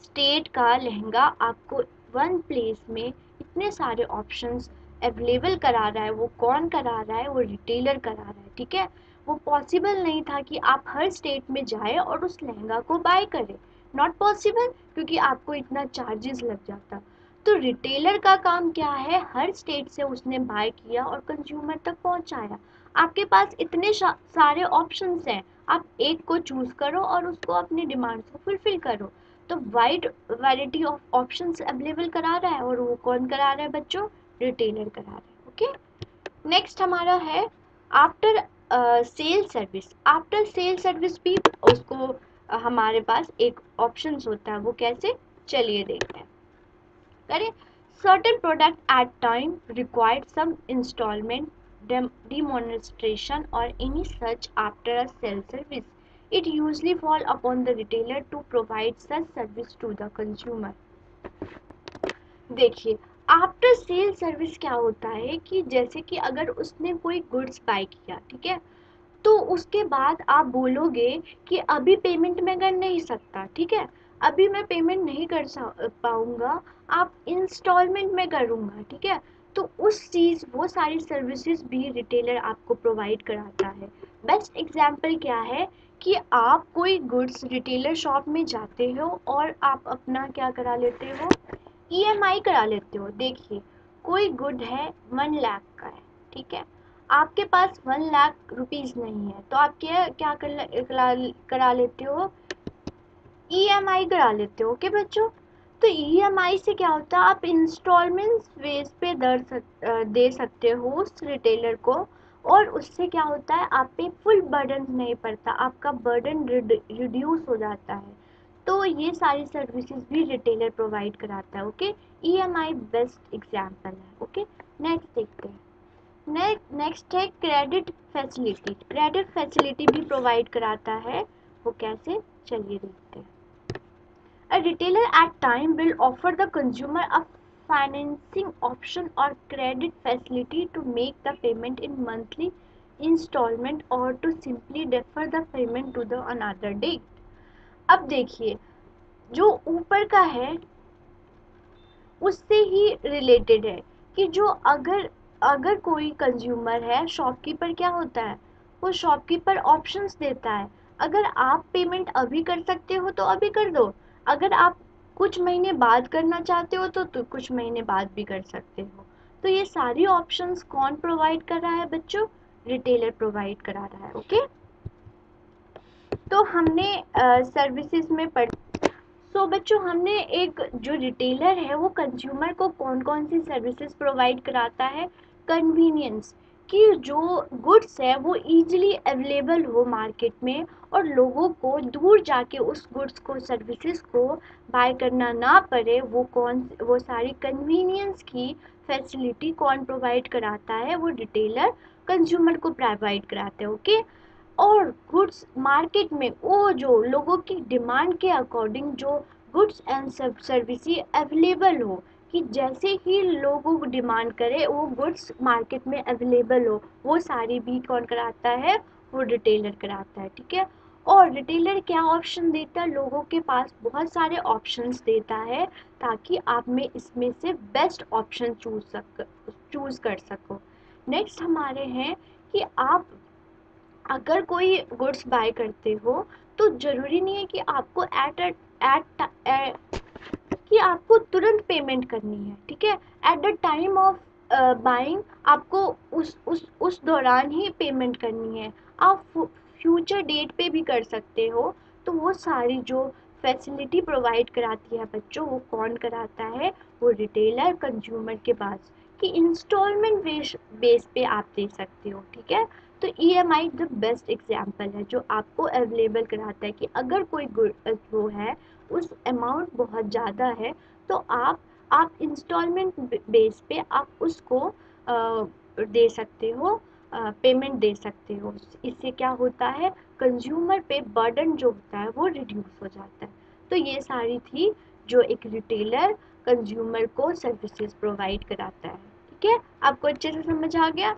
स्टेट का लहंगा आपको वन प्लेस में इतने सारे ऑप्शंस अवेलेबल करा रहा है। वो कौन करा रहा है? वो रिटेलर करा रहा है, ठीक है। वो पॉसिबल नहीं था कि आप हर स्टेट में जाए और उस लहंगा को बाय करें, नॉट पॉसिबल, क्योंकि आपको इतना चार्जेस लग जाता। तो रिटेलर का काम क्या है? हर स्टेट से उसने बाय किया और कंज्यूमर तक पहुंचाया। आपके पास इतने सारे ऑप्शंस हैं, आप एक को चूज करो और उसको अपनी डिमांड्स को फुलफिल करो। तो wide variety of options available करा रहा है, और वो कौन करा रहा है बच्चों? रिटेलर करा रहा है, ओके। नेक्स्ट हमारा है after sale service. After sale service भी उसको हमारे पास एक ऑप्शंस होता है, वो कैसे? चलिए देखते हैं, करें। Certain product at time required some installment, demonstration or any such after a sell service. It usually fall upon the retailer to provide such service to the consumer. देखिए, आफ्टर सेल सर्विस क्या होता है कि जैसे कि अगर उसने कोई गुड्स बाय किया, ठीक है, तो उसके बाद आप बोलोगे कि अभी पेमेंट मैं कर नहीं सकता, ठीक है, अभी मैं पेमेंट नहीं कर पाऊंगा, आप इंस्टॉलमेंट में करूंगा, ठीक है। तो उस चीज़ वो सारी सर्विसेज भी रिटेलर आपको प्रोवाइड कराता है। बेस्ट एग्जांपल क्या है कि आप कोई गुड्स रिटेलर शॉप में जाते हो और आप अपना क्या करा लेते हो, ईएमआई करा लेते हो। देखिए, कोई गुड है 1 लाख का है, ठीक है, आपके पास 1 लाख रुपीज नहीं है, तो आप क्या क्या करा लेते हो, ईएमआई करा लेते हो। ओके बच्चों, तो ईएमआई से क्या होता है, आप इंस्टॉलमेंट्स बेस पे दे सकते हो उस रिटेलर को, और उससे क्या होता है, आप पे फुल बर्डन नहीं पड़ता, आपका बर्डन रिड्यूस हो जाता है। तो ये सारी सर्विसेज भी रिटेलर प्रोवाइड कराता है। ओके, ईएमआई बेस्ट एग्जांपल है। ओके, नेक्स्ट देखते हैं। नेक्स्ट है क्रेडिट फैसिलिटी। क्रेडिट फैसिलिटी भी प्रोवाइड कराता है, वो कैसे, चलिए देखते हैं। A retailer at time will offer the consumer a financing option or credit facility to make the payment in monthly installment or to simply defer the payment to the another date. अब देखिए, जो ऊपर का है उससे ही रिलेटेड है कि जो अगर अगर कोई कंज्यूमर है, शॉपकीपर क्या होता है, वो शॉपकीपर ऑप्शंस देता है। अगर आप पेमेंट अभी कर सकते हो तो अभी कर दो, अगर आप कुछ महीने बाद करना चाहते हो तो कुछ महीने बाद भी कर सकते हो। तो ये सारी ऑप्शंस कौन प्रोवाइड कर रहा है बच्चों, रिटेलर प्रोवाइड करा रहा है। ओके, तो हमने सर्विसेज में पढ़, सो बच्चों हमने एक जो रिटेलर है वो कंज्यूमर को कौन कौन सी सर्विसेज प्रोवाइड कराता है, कन्वीनियंस, कि जो गुड्स है वो इजीली अवेलेबल हो मार्केट में और लोगों को दूर जाके उस गुड्स को सर्विसेज को बाय करना ना पड़े, वो सारी कन्वीनियंस की फैसिलिटी कौन प्रोवाइड कराता है, वो रिटेलर कंज्यूमर को प्रोवाइड कराते हैं। ओके, और गुड्स मार्केट में वो जो लोगों की डिमांड के अकॉर्डिंग जो गुड्स एंड सर्विसेज अवेलेबल हो, कि जैसे ही लोगों को डिमांड करे वो गुड्स मार्केट में अवेलेबल हो, वो सारी भी कौन कराता है, वो रिटेलर कराता है। ठीक है, और रिटेलर क्या ऑप्शन देता है, लोगों के पास बहुत सारे ऑप्शंस देता है ताकि आप में इसमें से बेस्ट ऑप्शन चूज कर सको। नेक्स्ट हमारे हैं कि आप अगर कोई गुड्स बाय करते हो तो ज़रूरी नहीं है कि आपको एट कि आपको तुरंत पेमेंट करनी है। ठीक है, at the time of buying आपको उस दौरान ही पेमेंट करनी है। आप फ्यूचर डेट पे भी कर सकते हो। तो वो सारी जो फैसिलिटी प्रोवाइड कराती है बच्चों, वो कौन कराता है, वो रिटेलर कंज्यूमर के पास, कि इंस्टॉलमेंट बेस पे आप दे सकते हो। ठीक है, तो ईएमआई द बेस्ट एग्जांपल है जो आपको अवेलेबल कराता है कि अगर कोई वो है, उस अमाउंट बहुत ज़्यादा है, तो आप इंस्टॉलमेंट बेस पे आप उसको दे सकते हो, पेमेंट दे सकते हो। इससे क्या होता है, कंज्यूमर पे बर्डन जो होता है वो रिड्यूस हो जाता है। तो ये सारी थी जो एक रिटेलर कंज्यूमर को सर्विसेज प्रोवाइड कराता है। ठीक है, आपको अच्छे से समझ आ गया।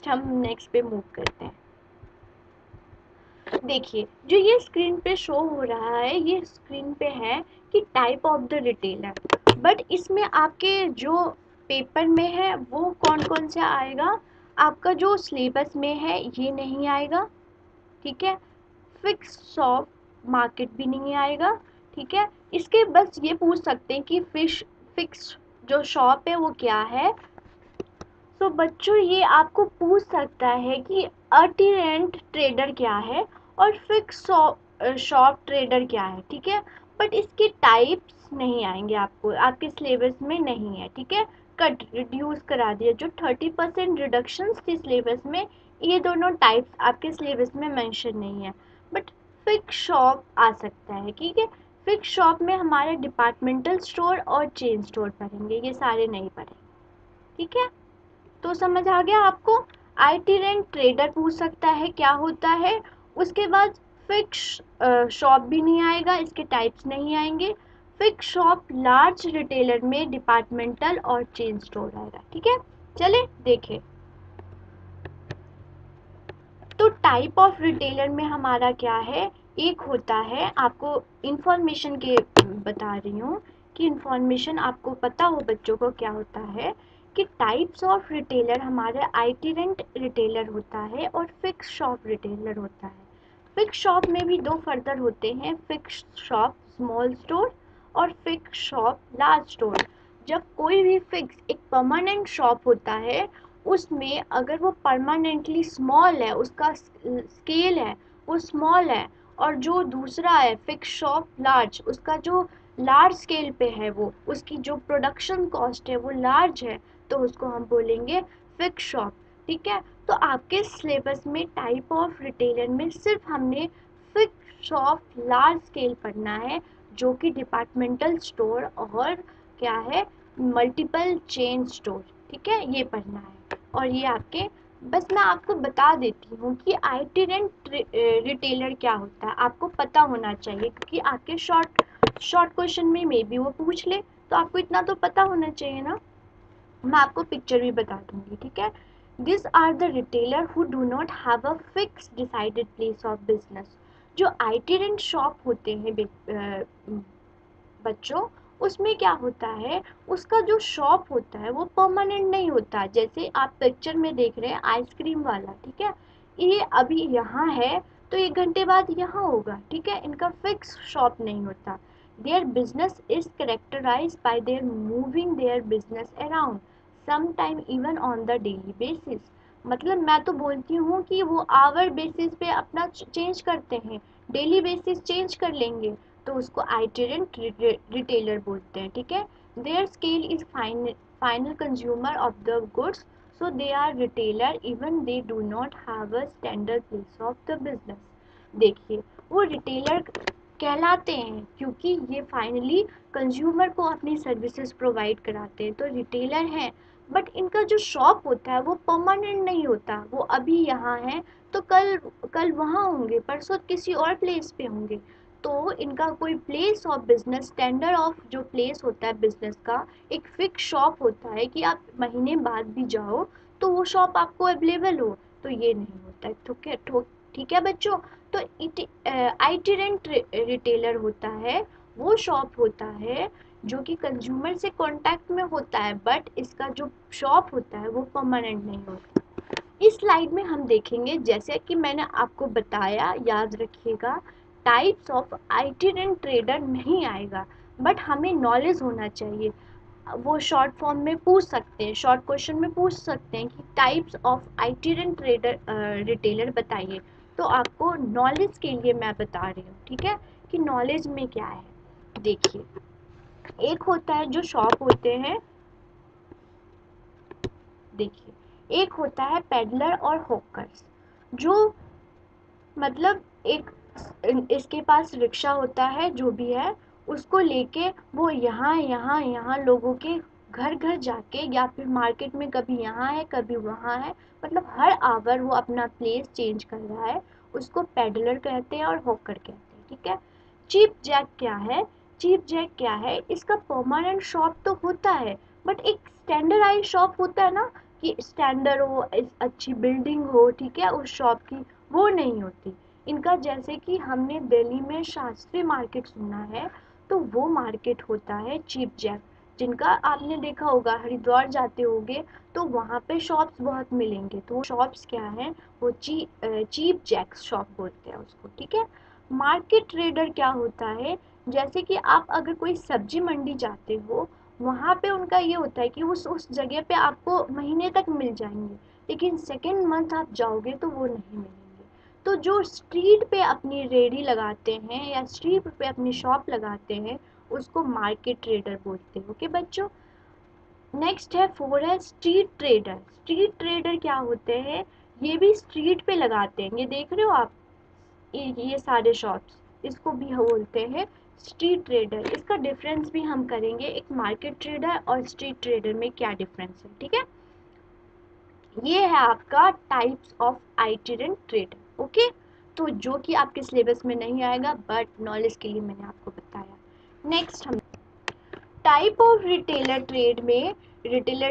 हम नेक्स्ट पे मूव करते हैं। देखिए, जो ये स्क्रीन पे शो हो रहा है, ये स्क्रीन पे है कि type of the retailer, but इसमें आपके जो पेपर में है वो कौन कौन से आएगा, आपका जो सिलेबस में है ये नहीं आएगा। ठीक है, फिक्स शॉप मार्केट भी नहीं आएगा। ठीक है, इसके बस ये पूछ सकते हैं कि फिक्स जो शॉप है वो क्या है। तो बच्चों ये आपको पूछ सकता है कि अटिरेंट ट्रेडर क्या है और फिक्स शॉप ट्रेडर क्या है। ठीक है, बट इसके टाइप्स नहीं आएंगे, आपके सिलेबस में नहीं है। ठीक है, कट रिड्यूस करा दिया, जो 30% रिडक्शन थी सिलेबस में, ये दोनों टाइप्स आपके सिलेबस में मेंशन नहीं है। बट फिक्स शॉप आ सकता है। ठीक है, फिक्स शॉप में हमारे डिपार्टमेंटल स्टोर और चेन स्टोर पढ़ेंगे, ये सारे नहीं पढ़ेंगे। ठीक है, तो समझ आ गया आपको। आईटी रैंक ट्रेडर पूछ सकता है क्या होता है। उसके बाद फिक्स शॉप भी नहीं आएगा, इसके टाइप्स नहीं आएंगे। फिक्स शॉप लार्ज रिटेलर में डिपार्टमेंटल और चेन स्टोर आएगा। ठीक है, चले देखें। तो टाइप ऑफ रिटेलर में हमारा क्या है, एक होता है, आपको इंफॉर्मेशन के बता रही हूँ कि इंफॉर्मेशन आपको पता हो बच्चों को क्या होता है कि टाइप्स ऑफ रिटेलर हमारे आइटिरेंट रिटेलर होता है और फिक्स शॉप रिटेलर होता है। फिक्स शॉप में भी दो फर्दर होते हैं, फिक्स शॉप स्मॉल स्टोर और फिक्स शॉप लार्ज स्टोर। जब कोई भी फिक्स एक परमानेंट शॉप होता है, उसमें अगर वो परमानेंटली स्मॉल है, उसका स्केल है वो स्मॉल है, और जो दूसरा है फिक्स शॉप लार्ज, उसका जो लार्ज स्केल पे है, वो उसकी जो प्रोडक्शन कॉस्ट है वो लार्ज है, तो उसको हम बोलेंगे फिक्स शॉप। ठीक है, तो आपके सिलेबस में टाइप ऑफ रिटेलर में सिर्फ हमने फिक्स शॉप लार्ज स्केल पढ़ना है, जो कि डिपार्टमेंटल स्टोर और क्या है, मल्टीपल चेन स्टोर। ठीक है, ये पढ़ना है। और ये आपके, बस मैं आपको बता देती हूँ कि आइटिरेंट रिटेलर क्या होता है, आपको पता होना चाहिए, क्योंकि आपके शॉर्ट क्वेश्चन में मे बी वो पूछ ले, तो आपको इतना तो पता होना चाहिए ना। मैं आपको पिक्चर भी बता दूंगी। ठीक है, this are the retailer who do not have a fix decided place of business. जो आइटिरेंट शॉप होते हैं बच्चों, उसमें क्या होता है, उसका जो शॉप होता है वो परमानेंट नहीं होता। जैसे आप पिक्चर में देख रहे हैं आइसक्रीम वाला, ठीक है, ये अभी यहाँ है तो 1 घंटे बाद यहाँ होगा। ठीक है, इनका फिक्स शॉप नहीं होता। Their business is characterise by their moving their business around, sometime even on the daily basis. मतलब मैं तो बोलती हूँ कि वो आवर बेसिस पे अपना चेंज करते हैं, डेली बेसिस चेंज कर लेंगे, तो उसको आइटिरेंट रिटेलर बोलते हैं। ठीक है, their scale is final consumer of the goods, so they are retailer even they do not have a standard place of the business. देखिए, वो रिटेलर कहलाते हैं क्योंकि ये फाइनली कंज्यूमर को अपनी सर्विसेज प्रोवाइड कराते हैं, तो रिटेलर हैं। बट इनका जो शॉप होता है वो परमानेंट नहीं होता, वो अभी यहाँ है तो कल वहाँ होंगे, परसों किसी और प्लेस पे होंगे। तो इनका कोई place of business, standard of जो प्लेस होता है बिजनेस का, एक फिक्स शॉप होता है कि आप महीने बाद भी जाओ तो वो शॉप आपको अवेलेबल हो, तो ये नहीं होता है। ठीक है बच्चों, तो आइटिरेंट रिटेलर होता है, वो शॉप होता है जो कि कंज्यूमर से कांटेक्ट में होता है, बट इसका जो शॉप होता है वो परमानेंट नहीं होता। इस स्लाइड में हम देखेंगे, जैसे कि मैंने आपको बताया, याद रखिएगा, टाइप्स ऑफ आइटिरेंट ट्रेडर नहीं आएगा, बट हमें नॉलेज होना चाहिए। वो शॉर्ट फॉर्म में पूछ सकते हैं, शॉर्ट क्वेश्चन में पूछ सकते हैं कि टाइप्स ऑफ आइटिरेंट ट्रेडर रिटेलर बताइए, तो आपको नॉलेज के लिए मैं बता रही हूँ। ठीक है, कि नॉलेज में क्या है। देखिए, एक होता है जो शॉप होते हैं, देखिए एक होता है पेडलर और हॉकर्स, जो मतलब एक इसके पास रिक्शा होता है, जो भी है उसको लेके वो यहाँ यहाँ यहाँ लोगों के घर घर जाके, या फिर मार्केट में कभी यहाँ है कभी वहाँ है, मतलब हर आवर वो अपना प्लेस चेंज कर रहा है, उसको पेडलर कहते हैं और हॉकर कहते हैं। ठीक है, चीप जैक क्या है, चीप जैक क्या है, इसका परमानेंट शॉप तो होता है, बट एक स्टैंडर्डाइज शॉप होता है ना, कि स्टैंडर्ड हो, अच्छी बिल्डिंग हो, ठीक है, उस शॉप की, वो नहीं होती इनका। जैसे कि हमने दिल्ली में शास्त्री मार्केट सुना है, तो वो मार्केट होता है चीप जैक, जिनका आपने देखा होगा, हरिद्वार जाते होगे तो वहाँ पे शॉप्स बहुत मिलेंगे, तो वो शॉप्स क्या हैं, वो चीप जैक शॉप बोलते हैं उसको। ठीक है, मार्केट ट्रेडर क्या होता है, जैसे कि आप अगर कोई सब्जी मंडी जाते हो, वहाँ पे उनका ये होता है कि उस जगह पे आपको महीने तक मिल जाएंगे, लेकिन सेकेंड मंथ आप जाओगे तो वो नहीं मिलेंगे। तो जो स्ट्रीट पे अपनी रेडी लगाते हैं या स्ट्रीट पे अपनी शॉप लगाते हैं, उसको मार्केट ट्रेडर बोलते हैं। ओके बच्चों, नेक्स्ट है 4 है स्ट्रीट ट्रेडर। स्ट्रीट ट्रेडर क्या होते हैं, ये भी स्ट्रीट पे लगाते हैं, ये देख रहे हो आप, ये सारे शॉप्स, इसको भी हम बोलते हैं स्ट्रीट ट्रेडर। इसका डिफरेंस भी हम करेंगे, एक मार्केट ट्रेडर और स्ट्रीट ट्रेडर में क्या डिफरेंस है। ठीक है, ये है आपका टाइप्स ऑफ आइटिरेंट ट्रेडर। ओके, तो जो कि आपके सिलेबस में नहीं आएगा, बट नॉलेज के लिए मैंने आपको बताया। नेक्स्ट हम टाइप ऑफ रिटेलर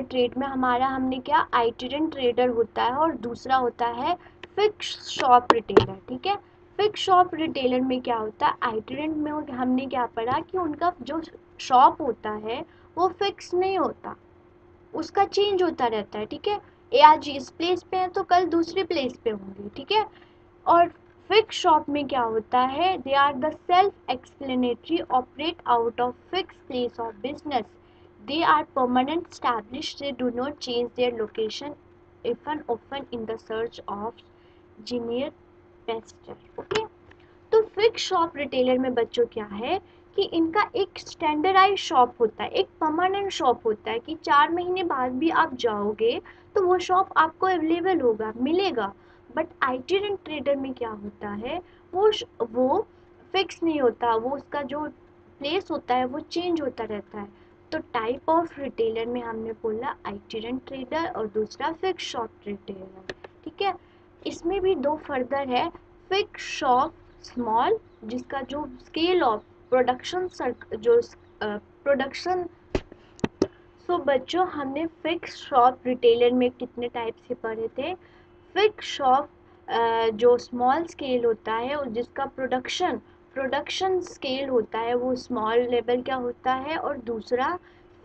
ट्रेड में हमारा हमने क्या आइटिरेंट ट्रेडर होता है और दूसरा होता है फिक्स शॉप रिटेलर। ठीक है, फिक्स शॉप रिटेलर में क्या होता है, आइटिरेंट में हमने क्या पढ़ा कि उनका जो शॉप होता है वो फिक्स नहीं होता, उसका चेंज होता रहता है। ठीक है, ये आज इस प्लेस पे है तो कल दूसरी प्लेस पे होंगे। ठीक है, और फिक्स शॉप में क्या होता है, they are the self explanatory, operate out of fix place of business, they are permanent established, they do not change their location even often in the search of genius pasture। Okay, तो फिक्स शॉप रिटेलर में बच्चों क्या है कि इनका एक स्टैंडर्डाइज शॉप होता है, एक परमानेंट शॉप होता है कि 4 महीने बाद भी आप जाओगे तो वो शॉप आपको अवेलेबल होगा, मिलेगा। बट आइटिरेंट ट्रेडर में क्या होता है, वो फिक्स नहीं होता, वो उसका जो प्लेस होता है वो चेंज होता रहता है। तो टाइप ऑफ रिटेलर में हमने बोला आइटिरेंट ट्रेडर और दूसरा फिक्स शॉप रिटेलर। ठीक है, इसमें भी दो फर्दर है, फिक्स शॉप स्मॉल, जिसका जो स्केल ऑफ प्रोडक्शन जो प्रोडक्शन। सो बच्चों हमने फिक्स शॉप रिटेलर में कितने टाइप से पढ़े थे, फिक्स शॉप जो स्मॉल स्केल होता है और जिसका प्रोडक्शन स्केल होता है वो स्मॉल लेवल का होता है, और दूसरा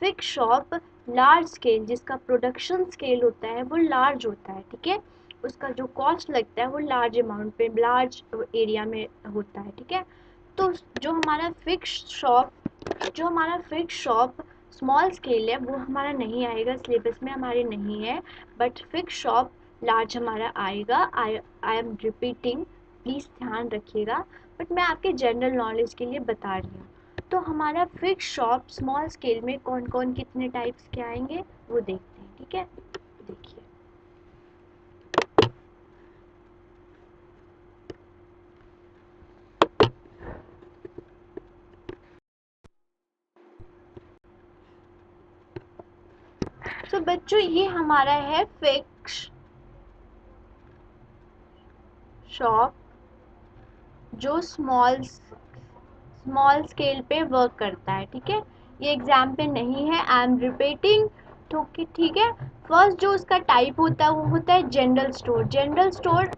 फिक्स शॉप लार्ज स्केल, जिसका प्रोडक्शन स्केल होता है वो लार्ज होता है। ठीक है, उसका जो कॉस्ट लगता है वो लार्ज अमाउंट पे लार्ज एरिया में होता है। ठीक है, तो जो हमारा फिक्स शॉप स्मॉल स्केल है वो हमारा नहीं आएगा, सिलेबस में हमारे नहीं है, बट फिक्स शॉप लार्ज हमारा आएगा। आई एम रिपीटिंग, प्लीज़ ध्यान रखिएगा, बट मैं आपके जनरल नॉलेज के लिए बता रही हूँ। तो हमारा फिक्स शॉप स्मॉल स्केल में कौन कौन कितने टाइप्स के आएंगे वो देखते हैं। ठीक है, देखिए, तो बच्चों ये हमारा है फिक्स शॉप जो स्मॉल स्केल पे वर्क करता है। ठीक है, ये एग्जाम पे नहीं है, आई एम रिपीटिंग। ठीक है, फर्स्ट जो उसका टाइप होता है वो होता है जनरल स्टोर।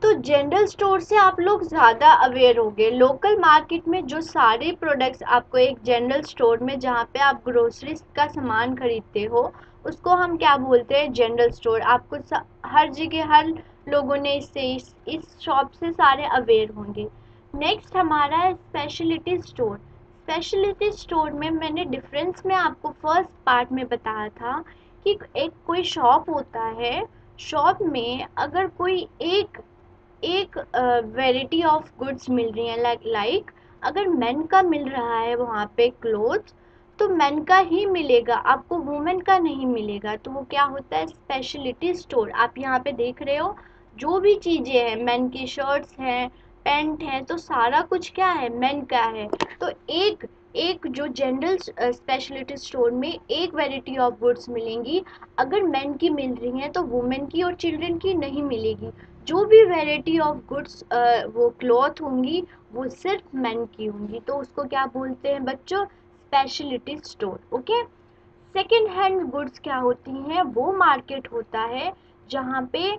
तो जनरल स्टोर से आप लोग ज़्यादा अवेयर होंगे। लोकल मार्केट में जो सारे प्रोडक्ट्स आपको एक जनरल स्टोर में जहाँ पे आप ग्रोसरी का सामान खरीदते हो उसको हम क्या बोलते हैं, जनरल स्टोर। आपको हर जगह हर लोगों ने इस शॉप से सारे अवेयर होंगे। नेक्स्ट हमारा है स्पेशलिटी स्टोर। स्पेशलिटी स्टोर में मैंने डिफरेंस में आपको फर्स्ट पार्ट में बताया था कि एक कोई शॉप होता है, शॉप में अगर कोई एक एक वैरायटी ऑफ गुड्स मिल रही है, लाइक अगर मेन का मिल रहा है वहाँ पे क्लोथ्स, तो मेन का ही मिलेगा, आपको वुमेन का नहीं मिलेगा। तो वो क्या होता है, स्पेशलिटी स्टोर। आप यहाँ पे देख रहे हो जो भी चीज़ें हैं, मेन की शर्ट्स हैं, पैंट हैं, तो सारा कुछ क्या है, मेन का है। तो एक एक जो जनरल स्पेशलिटी स्टोर में एक वैरायटी ऑफ गुड्स मिलेंगी, अगर मेन की मिल रही हैं तो वुमेन की और चिल्ड्रन की नहीं मिलेगी। जो भी वैरायटी ऑफ गुड्स वो क्लॉथ होंगी वो सिर्फ मेन की होंगी, तो उसको क्या बोलते हैं बच्चों, speciality store. Okay, second hand goods क्या होती हैं, वो मार्केट होता है जहाँ पे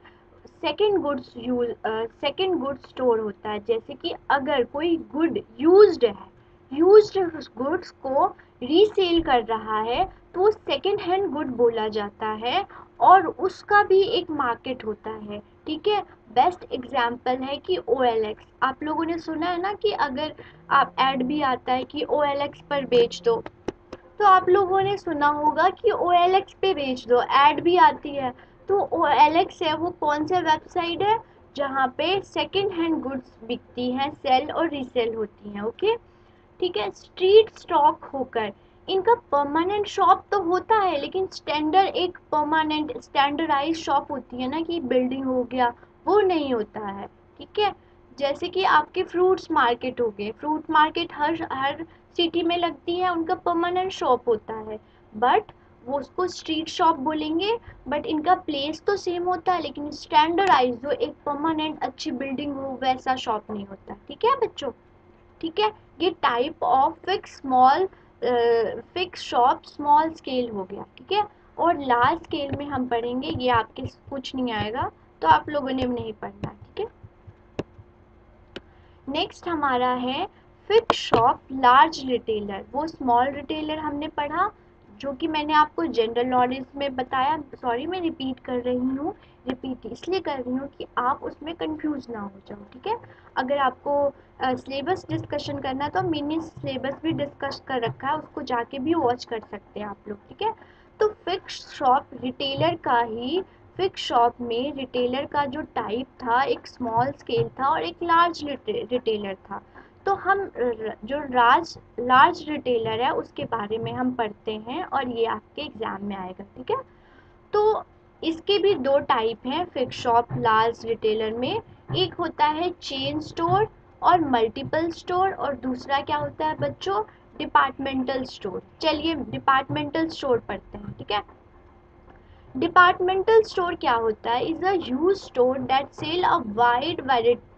सेकेंड गुड्स स्टोर होता है। जैसे कि अगर कोई गुड यूज्ड है, यूज्ड गुड्स को रीसेल कर रहा है तो वो सेकेंड हैंड गुड बोला जाता है, और उसका भी एक मार्केट होता है। ठीक है, बेस्ट एग्जाम्पल है कि OLX, आप लोगों ने सुना है ना कि अगर आप ऐड भी आता है कि OLX पर बेच दो, तो आप लोगों ने सुना होगा कि OLX पे बेच दो, ऐड भी आती है। तो OLX है वो कौन सा वेबसाइट है जहाँ पे सेकेंड हैंड गुड्स बिकती हैं, सेल और रीसेल होती हैं। ओके, ठीक है, स्ट्रीट स्टॉक होकर इनका परमानेंट शॉप तो होता है, लेकिन एक परमानेंट स्टैंडर्डाइज शॉप होती है ना कि बिल्डिंग हो गया, वो नहीं होता है। ठीक है, जैसे कि आपके फ्रूट्स मार्केट हो गए, फ्रूट मार्केट हर हर सिटी में लगती है, उनका परमानेंट शॉप होता है, बट वो उसको स्ट्रीट शॉप बोलेंगे। बट इनका प्लेस तो सेम होता है, लेकिन स्टैंडर्डाइज जो एक परमानेंट अच्छी बिल्डिंग हो वैसा शॉप नहीं होता। ठीक है बच्चों, ठीक है, ये type of fix small fix shop small scale हो गया, ठीक है। और लार्ज स्केल में हम पढ़ेंगे, ये आपके कुछ नहीं आएगा, तो आप लोगों ने नहीं पढ़ना, ठीक है। नेक्स्ट हमारा है फिक्स शॉप लार्ज रिटेलर। वो स्मॉल रिटेलर हमने पढ़ा, जो कि मैंने आपको जनरल नॉलेज में बताया। सॉरी मैं रिपीट कर रही हूँ, रिपीट इसलिए कर रही हूँ कि आप उसमें कंफ्यूज ना हो जाओ, ठीक है। अगर आपको सिलेबस डिस्कशन करना है तो मिनी सिलेबस भी डिस्कस कर रखा है, उसको जाके भी वॉच कर सकते हैं आप लोग, ठीक है। तो फिक्स शॉप रिटेलर का ही, फिक्स शॉप में रिटेलर का जो टाइप था, एक स्मॉल स्केल था और एक लार्ज रिटेलर था। तो हम जो लार्ज रिटेलर है उसके बारे में हम पढ़ते हैं और ये आपके एग्जाम में आएगा, ठीक है। तो इसके भी दो टाइप हैं फिक्स शॉप लार्ज रिटेलर में। एक होता है चेन स्टोर और मल्टीपल स्टोर, और दूसरा क्या होता है बच्चों, डिपार्टमेंटल स्टोर। चलिए डिपार्टमेंटल स्टोर पढ़ते हैं, ठीक है। डिपार्टमेंटल स्टोर क्या होता है, is a huge store that sell a wide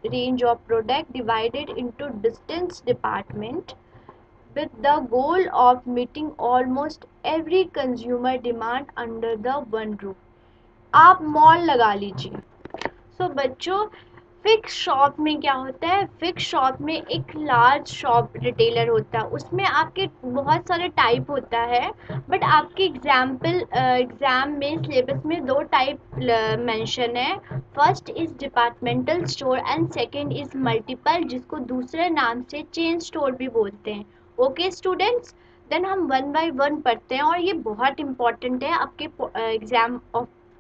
range of product divided into distinct department with the goal of meeting almost every consumer demand under the one roof। आप मॉल लगा लीजिए। बच्चों फिक्स शॉप में क्या होता है, फिक्स शॉप में एक लार्ज शॉप रिटेलर होता है, उसमें आपके बहुत सारे टाइप होता है। बट आपके एग्जाम में सिलेबस में दो टाइप मेंशन है। First is departmental store and second is multiple, जिसको दूसरे नाम से चेन स्टोर भी बोलते हैं। ओके स्टूडेंट्स, देन हम वन बाय वन पढ़ते हैं और ये बहुत इंपॉर्टेंट है आपके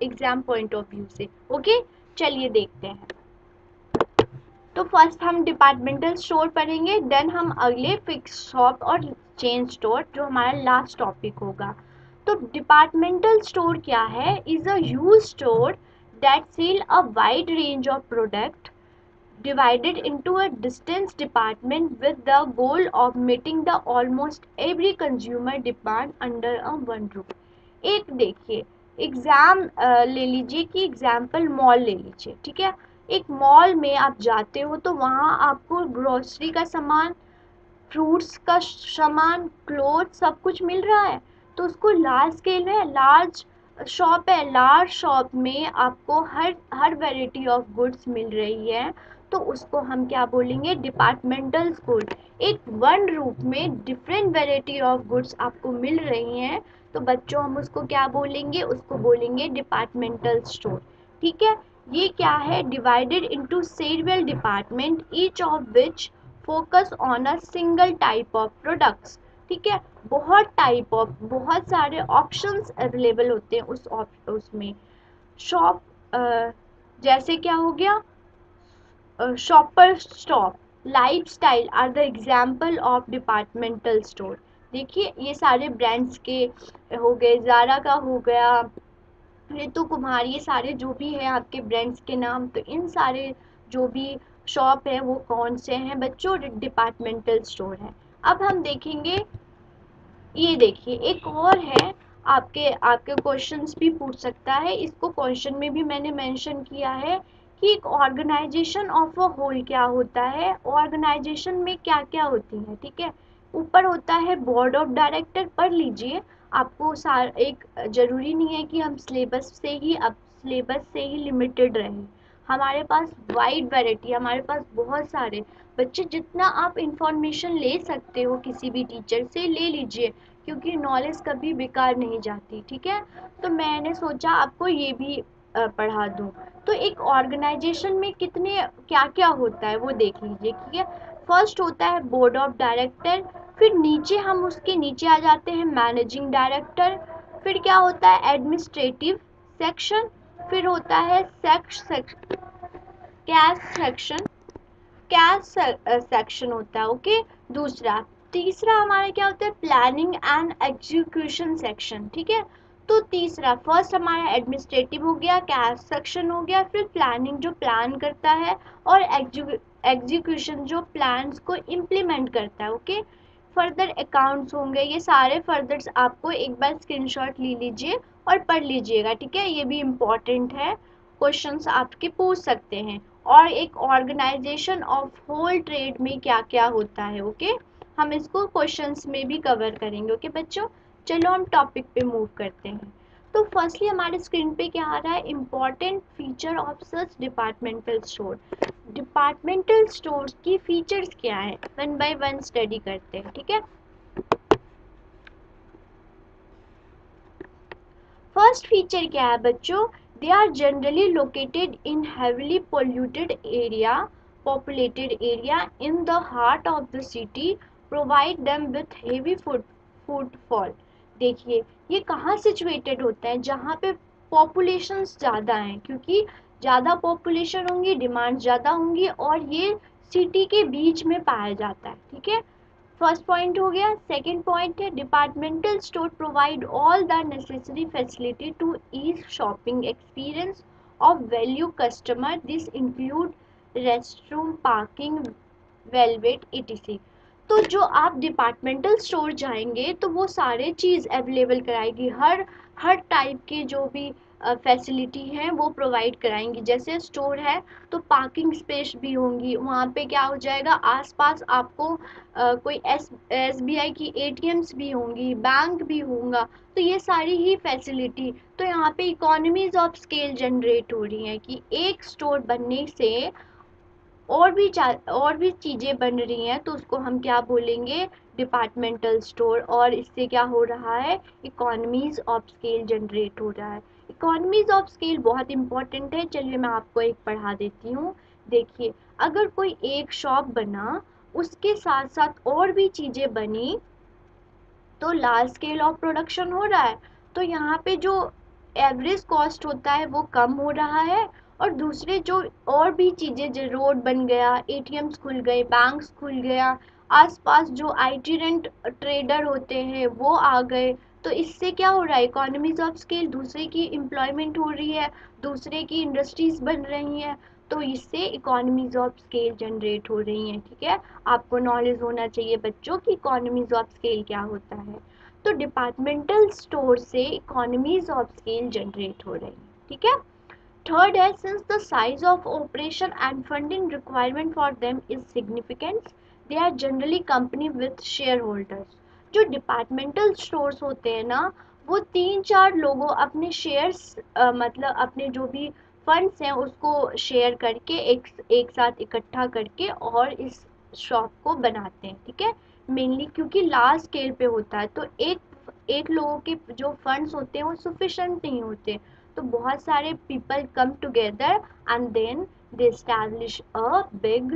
एग्जाम पॉइंट ऑफ व्यू से। ओके चलिए देखते हैं। तो फर्स्ट हम डिपार्टमेंटल स्टोर पढ़ेंगे, देन हम अगले फिक्स शॉप और चेन स्टोर, जो हमारा लास्ट टॉपिक होगा। तो डिपार्टमेंटल स्टोर क्या है, is a huge store that sell a wide range of product divided into a distinct department with the goal of meeting the almost every consumer demand under a one roof। एक देखिए एग्जाम ले लीजिए कि एग्जाम्पल मॉल ले लीजिए, ठीक है। एक मॉल में आप जाते हो तो वहाँ आपको ग्रोसरी का सामान, फ्रूट्स का सामान, क्लोथ सब कुछ मिल रहा है, तो उसको लार्ज स्केल में, लार्ज शॉप है, लार्ज शॉप में आपको हर हर वेराइटी ऑफ गुड्स मिल रही है, तो उसको हम क्या बोलेंगे, डिपार्टमेंटल स्टोर। एक वन रूफ में डिफरेंट वेराइटी ऑफ गुड्स आपको मिल रही हैं, तो बच्चों हम उसको क्या बोलेंगे, उसको बोलेंगे डिपार्टमेंटल स्टोर, ठीक है। ये क्या है, divided into several department each of which focus on a single type of products, ठीक है। बहुत टाइप ऑफ, बहुत सारे ऑप्शंस अवेलेबल होते हैं उसमें। शॉप जैसे क्या हो गया, Shopper Stop, Lifestyle are the example of departmental store. देखिए ये सारे ब्रांड्स के हो गए, ज़ारा का हो गया, ऋतु कुमार, ये सारे जो भी हैं आपके ब्रांड्स के नाम, तो इन सारे जो भी शॉप है वो कौन से हैं बच्चों, डिपार्टमेंटल स्टोर है। अब हम देखेंगे, ये देखिए एक और है, आपके आपके क्वेश्चंस भी पूछ सकता है, इसको क्वेश्चन में भी मैंने मेंशन किया है कि एक ऑर्गेनाइजेशन ऑफ अ होल क्या होता है, ऑर्गेनाइजेशन में क्या क्या होती है, ठीक है। ऊपर होता है बोर्ड ऑफ डायरेक्टर, पढ़ लीजिए, आपको एक जरूरी नहीं है कि हम सिलेबस से ही लिमिटेड रहें, हमारे पास वाइड वैरायटी, हमारे पास बहुत सारे बच्चे, जितना आप इंफॉर्मेशन ले सकते हो किसी भी टीचर से ले लीजिए, क्योंकि नॉलेज कभी बेकार नहीं जाती, ठीक है। तो मैंने सोचा आपको ये भी पढ़ा दूँ। तो एक ऑर्गेनाइजेशन में कितने क्या क्या होता है वो देख लीजिए, ठीक है। फर्स्ट होता है बोर्ड ऑफ डायरेक्टर, फिर नीचे हम उसके नीचे आ जाते हैं मैनेजिंग डायरेक्टर, फिर क्या होता है एडमिनिस्ट्रेटिव सेक्शन, फिर होता है कैश सेक्शन, कैश सेक्शन होता है, ओके। दूसरा, तीसरा हमारा क्या होता है प्लानिंग एंड एग्जीक्यूशन सेक्शन, ठीक है। तो तीसरा, फर्स्ट हमारा एडमिनिस्ट्रेटिव हो गया, कैश सेक्शन हो गया, फिर प्लानिंग जो प्लान करता है, और एग्जीक्यूशन जो प्लान्स को इम्प्लीमेंट करता है, ओके। फर्दर अकाउंट्स होंगे, ये सारे फर्दर्स आपको एक बार स्क्रीनशॉट ले लीजिए और पढ़ लीजिएगा, ठीक है। ये भी इम्पॉर्टेंट है, क्वेश्चंस आपके पूछ सकते हैं। और एक ऑर्गेनाइजेशन ऑफ होल ट्रेड में क्या क्या होता है, ओके। हम इसको क्वेश्चंस में भी कवर करेंगे। ओके बच्चों, चलो हम टॉपिक पे मूव करते हैं। तो फर्स्टली हमारे स्क्रीन पे क्या आ रहा है, important feature of such departmental store. Departmental store की फीचर्स क्या है, वन बाय वन स्टडी करते हैं, ठीक है। फर्स्ट फीचर क्या है बच्चों, they are generally located in heavily polluted area, populated area in the heart of the city, provide them with heavy footfall. देखिए ये कहाँ सिचुएटेड होता है, जहाँ पे पॉपुलेशंस ज़्यादा हैं, क्योंकि ज़्यादा पॉपुलेशन होंगी, डिमांड ज़्यादा होंगी, और ये सिटी के बीच में पाया जाता है, ठीक है। फर्स्ट पॉइंट हो गया। सेकंड पॉइंट है, departmental store provide all the necessary facility to ease shopping experience of value customer, this include restroom, parking, velvet etc। तो जो आप डिपार्टमेंटल स्टोर जाएंगे तो वो सारे चीज़ अवेलेबल कराएगी, हर टाइप के जो भी फैसिलिटी हैं वो प्रोवाइड कराएंगी। जैसे स्टोर है तो पार्किंग स्पेस भी होंगी, वहाँ पे क्या हो जाएगा, आसपास आपको कोई SBI की ATMs भी होंगी, बैंक भी होगा, तो ये सारी ही फैसिलिटी। तो यहाँ पे इकोनॉमीज ऑफ स्केल जनरेट हो रही हैं कि एक स्टोर बनने से और भी चीज़ें बन रही हैं, तो उसको हम क्या बोलेंगे, डिपार्टमेंटल स्टोर। और इससे क्या हो रहा है, इकोनॉमीज ऑफ स्केल जनरेट हो रहा है। इकोनॉमीज ऑफ स्केल बहुत इंपॉर्टेंट है, चलिए मैं आपको एक पढ़ा देती हूँ। देखिए अगर कोई एक शॉप बना, उसके साथ साथ और भी चीज़ें बनी, तो लार्ज स्केल ऑफ प्रोडक्शन हो रहा है, तो यहाँ पे जो एवरेज कॉस्ट होता है वो कम हो रहा है। और दूसरे जो और भी चीज़ें, जो रोड बन गया, ATMs खुल गए, बैंक्स खुल गया, आसपास जो IT रेंट ट्रेडर होते हैं वो आ गए, तो इससे क्या हो रहा है, इकोनॉमीज ऑफ स्केल, दूसरे की एम्प्लॉयमेंट हो रही है, दूसरे की इंडस्ट्रीज बन रही हैं, तो इससे इकोनॉमीज ऑफ स्केल जनरेट हो रही हैं, ठीक है। आपको नॉलेज होना चाहिए बच्चों कि इकोनॉमीज ऑफ स्केल क्या होता है। तो डिपार्टमेंटल स्टोर से इकोनॉमीज ऑफ स्केल जनरेट हो रही है, ठीक है। थर्ड है, since the size of operation and funding requirement for them is significant, they are generally company with share holders. जो डिपार्टमेंटल स्टोर्स होते हैं ना, वो 3-4 लोगों अपने शेयर्स, मतलब अपने जो भी फंड्स हैं उसको शेयर करके एक साथ इकट्ठा करके और इस शॉप को बनाते हैं, ठीक है। मेनली क्योंकि लार्ज स्केल पे होता है, तो एक लोगों के जो फंड्स होते हैं वो सफिशेंट नहीं होते, तो बहुत सारे people come together and then they establish a big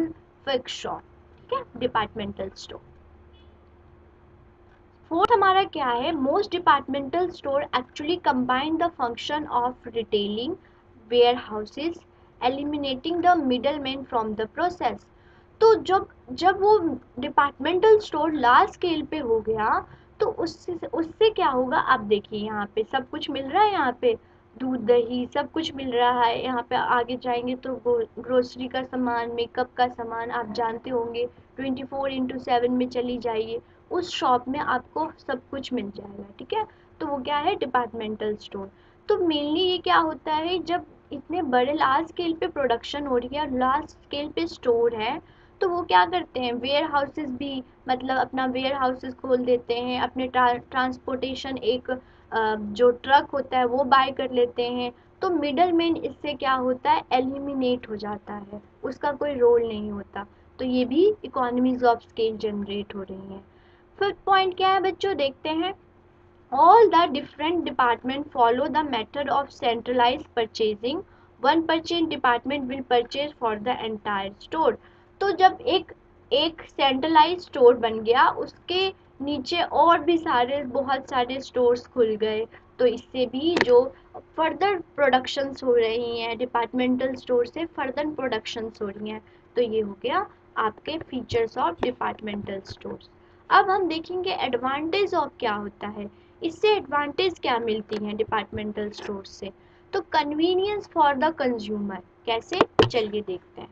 fix shop, ठीक है, डिपार्टमेंटल स्टोर। फोर्थ हमारा क्या है, most departmental store actually combine the function of retailing warehouses, eliminating the middle man from the process. तो जब जब वो डिपार्टमेंटल स्टोर लार्ज स्केल पे हो गया, तो उससे उससे क्या होगा, आप देखिए यहाँ पे सब कुछ मिल रहा है, यहाँ पे दूध दही सब कुछ मिल रहा है। यहाँ पे आगे जाएंगे तो ग्रोसरी का सामान, मेकअप का सामान, आप जानते होंगे 24/7 में चली जाइए, उस शॉप में आपको सब कुछ मिल जाएगा, ठीक है। तो वो क्या है, डिपार्टमेंटल स्टोर। तो मेनली ये क्या होता है, जब इतने बड़े लार्ज स्केल पे प्रोडक्शन हो रही है, लार्ज स्केल पे स्टोर है, तो वो क्या करते हैं, वेयर हाउसेस भी, मतलब अपना वेयर हाउसेस खोल देते हैं, अपने ट्रांसपोर्टेशन एक जो ट्रक होता है वो बाय कर लेते हैं। तो मिडल मैन इससे क्या होता है, एलिमिनेट हो जाता है, उसका कोई रोल नहीं होता। तो ये भी इकोनॉमीज ऑफ स्केल जनरेट हो रही हैं। फिफ्थ पॉइंट क्या है बच्चों, देखते हैं। All the different departments follow the method of centralized purchasing. One purchasing department will purchase for the entire store. तो जब एक एक सेंट्रलाइज स्टोर बन गया, उसके नीचे और भी सारे बहुत सारे स्टोर्स खुल गए, तो इससे भी जो फर्दर प्रोडक्शंस हो रही हैं, डिपार्टमेंटल स्टोर से फर्दर प्रोडक्शंस हो रही हैं। तो ये हो गया आपके फीचर्स ऑफ डिपार्टमेंटल स्टोर्स। अब हम देखेंगे एडवांटेज ऑफ क्या होता है, इससे एडवांटेज क्या मिलती हैं डिपार्टमेंटल स्टोर से। तो कन्वीनियंस फॉर द कंज्यूमर, कैसे, चलिए देखते हैं।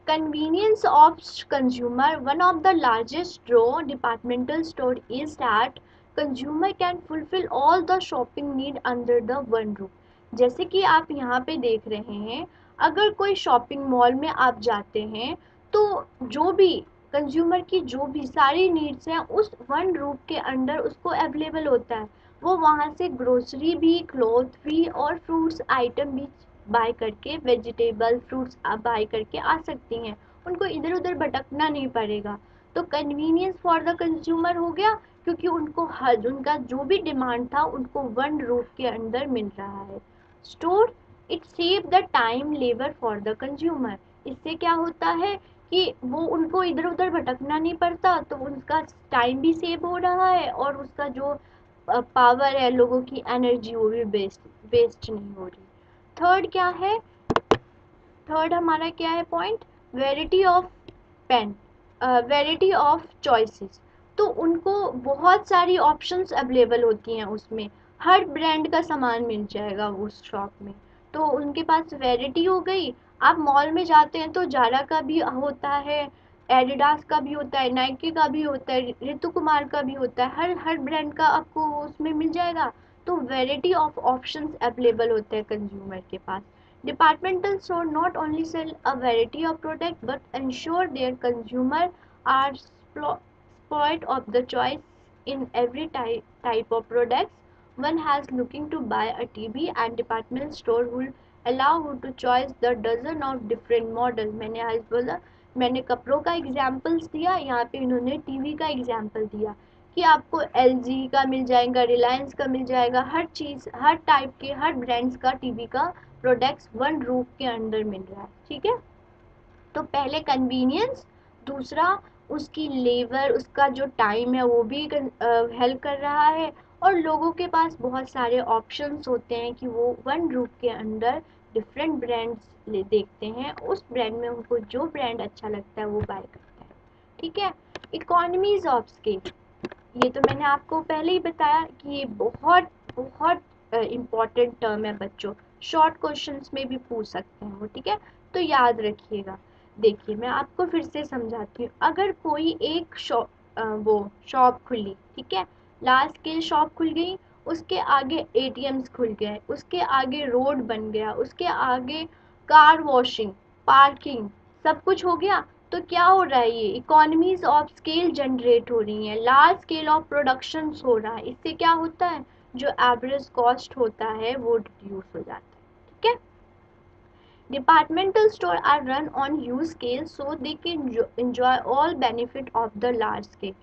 Convenience of consumer, one of the largest draw departmental store is that consumer can fulfill all the shopping need under the one roof। जैसे कि आप यहाँ पे देख रहे हैं, अगर कोई शॉपिंग मॉल में आप जाते हैं तो जो भी कंज्यूमर की जो भी सारी नीड्स हैं उस वन रूफ के अंदर उसको अवेलेबल होता है। वो वहाँ से ग्रोसरी भी, क्लॉथ भी और फ्रूट्स आइटम भी बाय करके, वेजिटेबल फ्रूट्स बाय करके आ सकती हैं। उनको इधर उधर भटकना नहीं पड़ेगा। तो कन्वीनियंस फॉर द कंज्यूमर हो गया, क्योंकि उनको हर उनका जो भी डिमांड था उनको वन रूफ के अंदर मिल रहा है। Store, it save the time labour for the consumer. इससे क्या होता है कि वो उनको इधर उधर भटकना नहीं पड़ता, तो उनका टाइम भी सेव हो रहा है और उसका जो पावर है, लोगों की एनर्जी, वो भी वेस्ट नहीं हो रही। थर्ड क्या है? थर्ड हमारा क्या है point? Variety of pen, variety of choices. तो उनको बहुत सारी ऑप्शंस अवेलेबल होती हैं उसमें, हर ब्रांड का सामान मिल जाएगा उस शॉप में। तो उनके पास वैरायटी हो गई। आप मॉल में जाते हैं तो जारा का भी होता है, एडिडास का भी होता है, नाइकी का भी होता है, ऋतु कुमार का भी होता है, हर हर ब्रांड का आपको उसमें मिल जाएगा। तो वैरायटी ऑफ ऑप्शंस अवेलेबल होते हैं कंज्यूमर के पास। Departmental store not only sell a variety of products but ensure their consumer are spoiled of the choice in every type of products. One has looking to buy a TV and department store will allow you to choose the dozen of different model. मैंने आज बोला, मैंने कपड़ों का एग्जाम्पल्स दिया, यहाँ पे इन्होंने टीवी का एग्जाम्पल दिया कि आपको एलजी का मिल जाएगा, रिलायंस का मिल जाएगा, हर चीज़, हर टाइप के, हर ब्रांड्स का टीवी का प्रोडक्ट्स वन रूफ के अंदर मिल रहा है। ठीक है, तो पहले कन्वीनियंस, दूसरा उसकी लेबर, उसका जो टाइम है वो भी हेल्प कर रहा है, और लोगों के पास बहुत सारे ऑप्शंस होते हैं कि वो वन रूफ के अंदर डिफरेंट ब्रांड्स ले देखते हैं, उस ब्रांड में उनको जो ब्रांड अच्छा लगता है वो बाय करते हैं। ठीक है, इकोनॉमीज ऑफ स्केल, ये तो मैंने आपको पहले ही बताया कि ये बहुत बहुत इम्पॉर्टेंट टर्म है बच्चों, शॉर्ट क्वेश्चंस में भी पूछ सकते हैं वो। ठीक है, तो याद रखिएगा। देखिए मैं आपको फिर से समझाती हूँ। अगर कोई एक शॉप, वो शॉप खुली, ठीक है, लार्ज स्केल शॉप खुल गई, उसके आगे एटीएम्स खुल गए, उसके आगे रोड बन गया, उसके आगे कार वॉशिंग, पार्किंग, सब कुछ हो गया, तो क्या हो रहा है? ये इकोनॉमीज ऑफ स्केल जनरेट हो रही हैं, लार्ज स्केल ऑफ प्रोडक्शन हो रहा है। इससे क्या होता है? जो एवरेज कॉस्ट होता है वो रिड्यूस हो जाता है। ठीक है, departmental store are run on huge scale so they can enjoy all benefit of the large scale।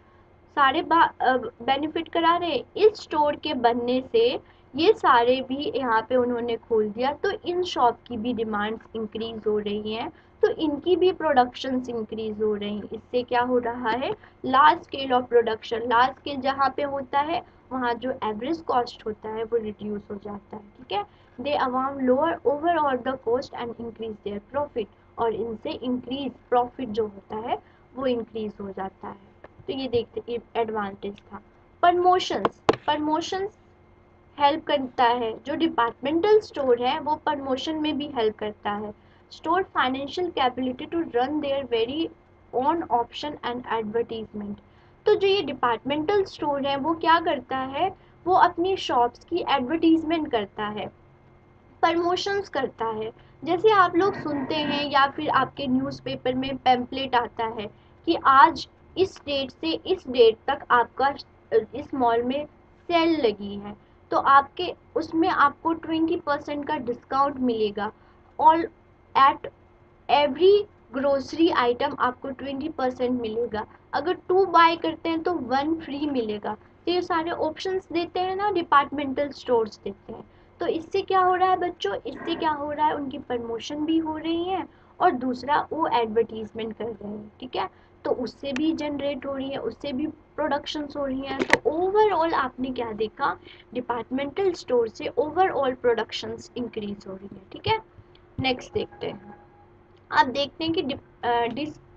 सारे बेनिफिट करा रहे इस स्टोर के बनने से, ये सारे भी यहाँ पे उन्होंने खोल दिया, तो इन शॉप की भी डिमांड्स इंक्रीज हो रही हैं, तो इनकी भी प्रोडक्शंस इंक्रीज हो रही हैं। इससे क्या हो रहा है? Large scale of production, large scale जहाँ पे होता है वहाँ जो एवरेज कॉस्ट होता है वो रिड्यूस हो जाता है। ठीक है, दे अवाम lower overall the cost and increase their profit, और इनसे इंक्रीज प्रॉफिट जो होता है वो इंक्रीज हो जाता है। तो ये देखते ये एडवांटेज था। प्रमोशंस, प्रमोशंस हेल्प करता है, जो डिपार्टमेंटल स्टोर है वो प्रमोशन में भी हेल्प करता है। Store financial capability to run their very own option and advertisement. तो जो ये डिपार्टमेंटल स्टोर है वो क्या करता है? वो अपनी शॉप्स की एडवर्टीजमेंट करता है, प्रमोशंस करता है। जैसे आप लोग सुनते हैं या फिर आपके न्यूज़पेपर में पैम्पलेट आता है कि आज इस डेट से इस डेट तक आपका इस मॉल में सेल लगी है, तो आपके उसमें आपको 20% का डिस्काउंट मिलेगा। All at every grocery item आपको 20% मिलेगा। अगर टू बाय करते हैं तो वन फ्री मिलेगा। तो ये सारे ऑप्शंस देते हैं ना, डिपार्टमेंटल स्टोर्स देते हैं। तो इससे क्या हो रहा है बच्चों? इससे क्या हो रहा है? उनकी प्रमोशन भी हो रही है और दूसरा वो एडवर्टीजमेंट कर रहे हैं। ठीक है, तो उससे भी जनरेट हो रही है, उससे भी प्रोडक्शंस हो रही हैं। तो ओवरऑल आपने क्या देखा? डिपार्टमेंटल स्टोर से ओवरऑल प्रोडक्शंस इंक्रीज हो रही है। ठीक है, नेक्स्ट देखते हैं। आप देखते हैं कि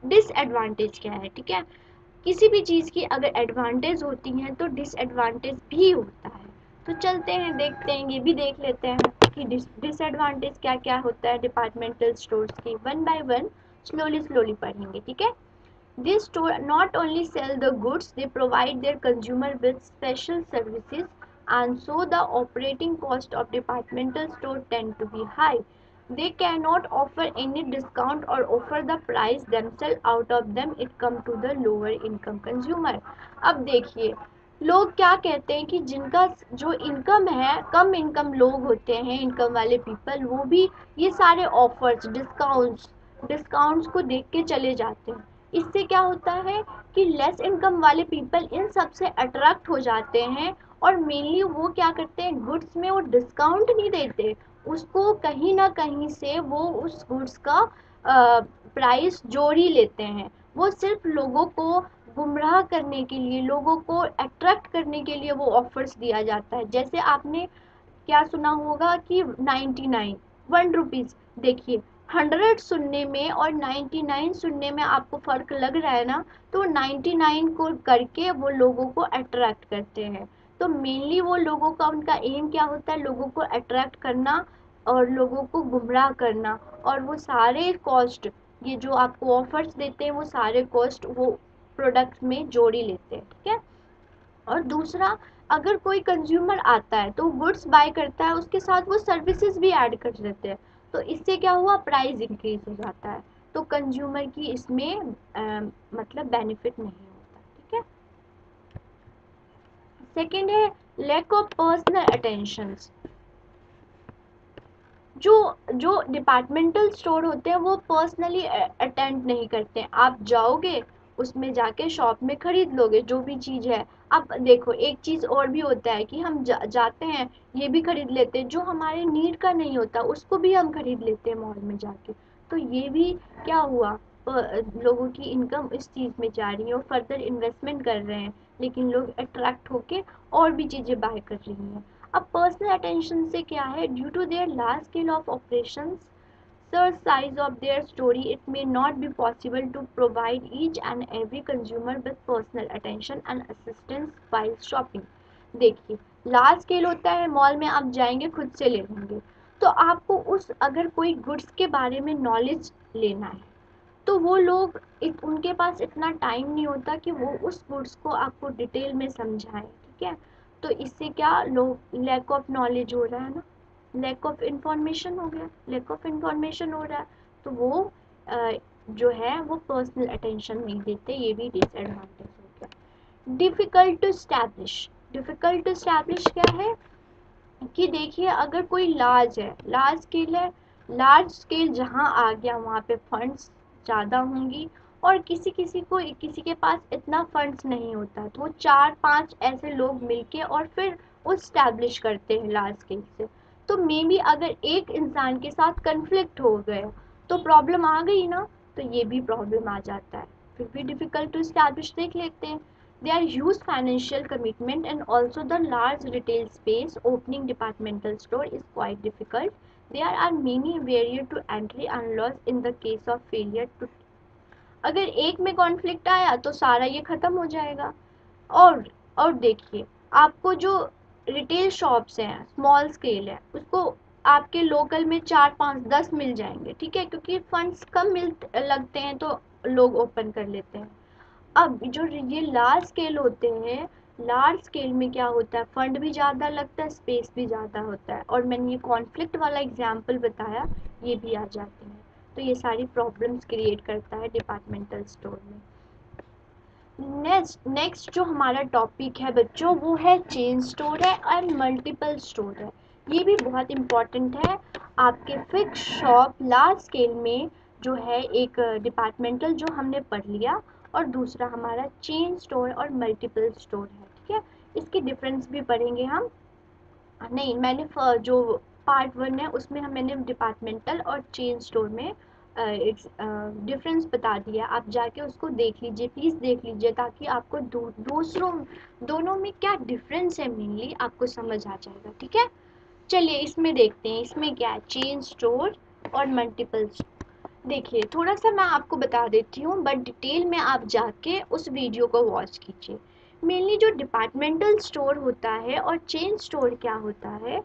डिसएडवांटेज क्या है। ठीक है, किसी भी चीज़ की अगर एडवांटेज होती हैं तो डिसएडवांटेज भी होता है। तो चलते हैं देखते हैं, ये भी देख लेते हैं कि डिसएडवांटेज क्या क्या होता है डिपार्टमेंटल स्टोर्स की। One by one slowly slowly पढ़ेंगे। ठीक है, this store not only sell the goods, they provide their consumer with special services, and so the operating cost of departmental store tend to be high। they cannot offer any discount or offer the price themselves, out of them it come to the lower income consumer. अब देखिए, लोग क्या कहते हैं कि जिनका जो इनकम है, कम इनकम लोग होते हैं, इनकम वाले पीपल, वो भी ये सारे ऑफर्स, डिस्काउंट्स को देख के चले जाते हैं। इससे क्या होता है कि लेस इनकम वाले पीपल इन सब से अट्रैक्ट हो जाते हैं, और मेनली वो क्या करते हैं, गुड्स में वो डिस्काउंट नहीं देते, उसको कहीं ना कहीं से वो उस गुड्स का प्राइस जोड़ ही लेते हैं। वो सिर्फ लोगों को गुमराह करने के लिए, लोगों को अट्रैक्ट करने के लिए वो ऑफर्स दिया जाता है। जैसे आपने क्या सुना होगा कि 99 1 रुपीज, देखिए 100 सुनने में और 99 सुनने में आपको फर्क लग रहा है ना, तो 99 को करके वो लोगों को अट्रैक्ट करते हैं। तो मेनली वो लोगों का, उनका एम क्या होता है, लोगों को अट्रैक्ट करना और लोगों को गुमराह करना, और वो सारे कॉस्ट, ये जो आपको ऑफर्स देते हैं वो सारे कॉस्ट वो प्रोडक्ट में जोड़ ही लेते हैं, ठीक है। और दूसरा, अगर कोई कंज्यूमर आता है तो गुड्स बाय करता है, उसके साथ वो सर्विसेज भी ऐड कर देते हैं, तो इससे क्या हुआ, प्राइस इंक्रीज हो जाता है, तो कंज्यूमर की इसमें मतलब बेनिफिट नहीं होता, ठीक है। सेकंड है लैक ऑफ पर्सनल अटेंशन। जो जो डिपार्टमेंटल स्टोर होते हैं वो पर्सनली अटेंड नहीं करते हैं। आप जाओगे, उसमें जाके शॉप में खरीद लोगे जो भी चीज़ है। अब देखो, एक चीज़ और भी होता है कि हम जाते हैं, ये भी खरीद लेते हैं, जो हमारे नीड का नहीं होता उसको भी हम खरीद लेते हैं मॉल में जाके। तो ये भी क्या हुआ, लोगों की इनकम इस चीज़ में जा रही है और फर्दर इन्वेस्टमेंट कर रहे हैं, लेकिन लोग अट्रैक्ट होके और भी चीज़ें बाय कर रही हैं। अब पर्सनल अटेंशन से क्या है, due to their large scale of operations, search size of their story, it may not be possible to provide each and every consumer with personal attention and assistance while shopping। देखिए, लार्ज स्केल होता है, मॉल में आप जाएंगे खुद से ले लेंगे, तो आपको उस, अगर कोई गुड्स के बारे में नॉलेज लेना है, तो वो लोग उनके पास इतना टाइम नहीं होता कि वो उस गुड्स को आपको डिटेल में समझाएं, ठीक है। तो इससे क्या, लोग लैक ऑफ नॉलेज हो रहा है ना, लैक ऑफ इंफॉर्मेशन हो गया, लैक ऑफ इंफॉर्मेशन हो रहा है, तो वो जो है वो पर्सनल अटेंशन नहीं देते, ये भी डिसएडवांटेज हो गया। Difficult to establish, difficult to establish क्या है कि देखिए, अगर कोई लार्ज है, लार्ज स्केल है, लार्ज स्केल जहाँ आ गया वहाँ पे फंड्स ज़्यादा होंगी, और किसी किसी को, किसी के पास इतना फंड्स नहीं होता, तो वो 4-5 ऐसे लोग मिलके और फिर वो स्टैब्लिश करते हैं लार्ज स्केल से। तो मे बी अगर एक इंसान के साथ कन्फ्लिक्ट हो गया तो प्रॉब्लम आ गई ना, तो ये भी प्रॉब्लम आ जाता है, फिर भी डिफ़िकल्ट टू स्टैब्लिश देख लेते हैं। Their huge financial commitment and also the large retail space, opening departmental store is quite difficult. There are many barriers to entry and loss in the case of failure to, अगर एक में कॉन्फ्लिक्ट आया तो सारा ये खत्म हो जाएगा। और और देखिए, आपको जो रिटेल शॉप्स हैं, स्मॉल स्केल है, उसको आपके लोकल में 4-5-10 मिल जाएंगे, ठीक है, क्योंकि फंड्स कम मिल लगते हैं तो लोग ओपन कर लेते हैं। अब जो ये लार्ज स्केल होते हैं, लार्ज स्केल में क्या होता है, फंड भी ज़्यादा लगता है, स्पेस भी ज़्यादा होता है, और मैंने ये कॉन्फ्लिक्ट वाला एग्जांपल बताया, ये भी आ जाते हैं, तो ये सारी प्रॉब्लम्स क्रिएट करता है डिपार्टमेंटल स्टोर में। नेक्स्ट जो हमारा टॉपिक है बच्चों, वो है चेन स्टोर है और मल्टीपल स्टोर है। ये भी बहुत इम्पॉर्टेंट है। आपके फिक्स शॉप लार्ज स्केल में जो है, एक डिपार्टमेंटल जो हमने पढ़ लिया, और दूसरा हमारा चेन स्टोर और मल्टीपल स्टोर है, ठीक है। इसके डिफरेंस भी पढ़ेंगे हम। नहीं, मैंने जो पार्ट 1 है उसमें मैंने डिपार्टमेंटल और चेन स्टोर में डिफरेंस बता दिया, आप जाके उसको देख लीजिए, प्लीज़ देख लीजिए, ताकि आपको दूसरों दोनों में क्या डिफरेंस है मेनली आपको समझ आ जाएगा, ठीक है। चलिए इसमें देखते हैं, इसमें क्या है, चेन स्टोर और मल्टीपल। देखिए, थोड़ा सा मैं आपको बता देती हूँ, बट डिटेल में आप जाके उस वीडियो को वॉच कीजिए। मेनली जो डिपार्टमेंटल स्टोर होता है और चेन स्टोर क्या होता है,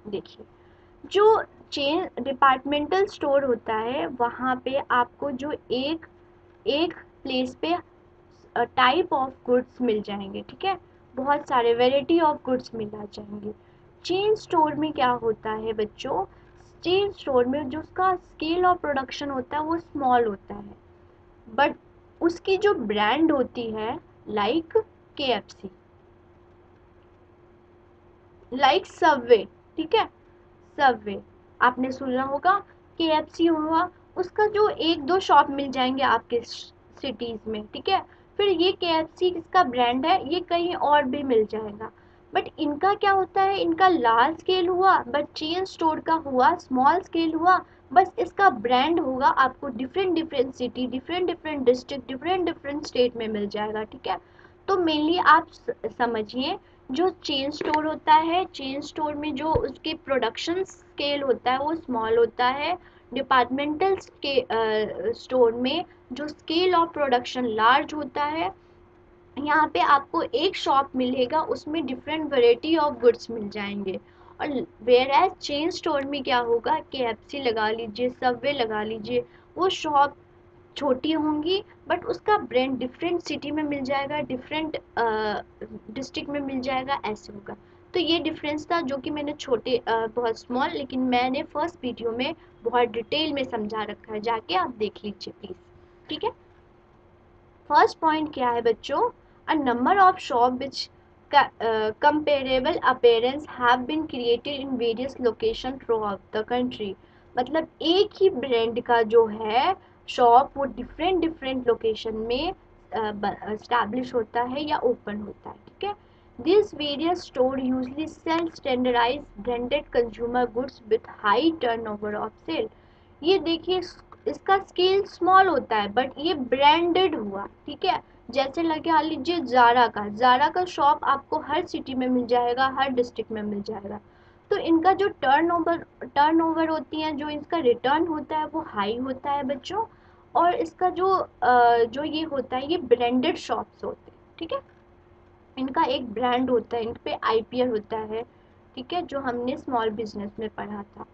देखिए, जो चेन डिपार्टमेंटल स्टोर होता है वहाँ पे आपको जो एक एक प्लेस पे टाइप ऑफ गुड्स मिल जाएंगे, ठीक है, बहुत सारे वेराइटी ऑफ गुड्स मिल आ जाएंगे। चेन स्टोर में क्या होता है बच्चों, चेन स्टोर में जो उसका स्केल ऑफ प्रोडक्शन होता है वो स्मॉल होता है, बट उसकी जो ब्रांड होती है लाइक KFC, लाइक सबवे, ठीक है, सबवे आपने सुना होगा, KFC हुआ, उसका जो एक दो शॉप मिल जाएंगे आपके सिटीज में, ठीक है, फिर ये KFC किसका ब्रांड है, ये कहीं और भी मिल जाएगा, बट इनका क्या होता है, इनका लार्ज स्केल हुआ, बट चेन स्टोर का हुआ स्मॉल स्केल हुआ, बस इसका ब्रांड होगा आपको different different city, different different district, different different state में मिल जाएगा, ठीक है। तो मेनली आप समझिए, जो चेन स्टोर होता है, चेन स्टोर में जो उसके प्रोडक्शन स्केल होता है वो स्मॉल होता है, डिपार्टमेंटल स्टोर में जो स्केल ऑफ प्रोडक्शन लार्ज होता है, यहाँ पे आपको एक शॉप मिलेगा, उसमें डिफरेंट वैरायटी ऑफ गुड्स मिल जाएंगे, और वेयर एज चेन स्टोर में क्या होगा, KFC लगा लीजिए, सबवे लगा लीजिए, वो शॉप छोटी होंगी, बट उसका ब्रांड डिफरेंट सिटी में मिल जाएगा, डिफरेंट डिस्ट्रिक्ट में मिल जाएगा, ऐसे होगा। तो ये डिफरेंस था जो कि मैंने छोटे बहुत स्मॉल, लेकिन मैंने फर्स्ट वीडियो में बहुत डिटेल में समझा रखा है, जाके आप देख लीजिए प्लीज, ठीक है। फर्स्ट पॉइंट क्या है बच्चों, a number of shop which comparable appearance have been created in various locations throughout the country, मतलब एक ही ब्रांड का जो है शॉप वो डिफरेंट डिफरेंट लोकेशन में स्टैब्लिश होता है या ओपन होता है, ठीक है। This various store usually sell standardize branded consumer goods with high turnover of sale, ये देखिए इसका स्केल स्मॉल होता है बट ये ब्रांडेड हुआ, ठीक है। जैसे लगा लीजिए जारा का शॉप आपको हर सिटी में मिल जाएगा, हर डिस्ट्रिक्ट में मिल जाएगा, तो इनका जो टर्नओवर होती है, जो इसका रिटर्न होता है वो हाई होता है बच्चों, और इसका जो ये होता है ये ब्रांडेड शॉप्स होते हैं, ठीक है, इनका एक ब्रांड होता है, इन पे IPR होता है, ठीक है, जो हमने स्मॉल बिजनेस में पढ़ा था।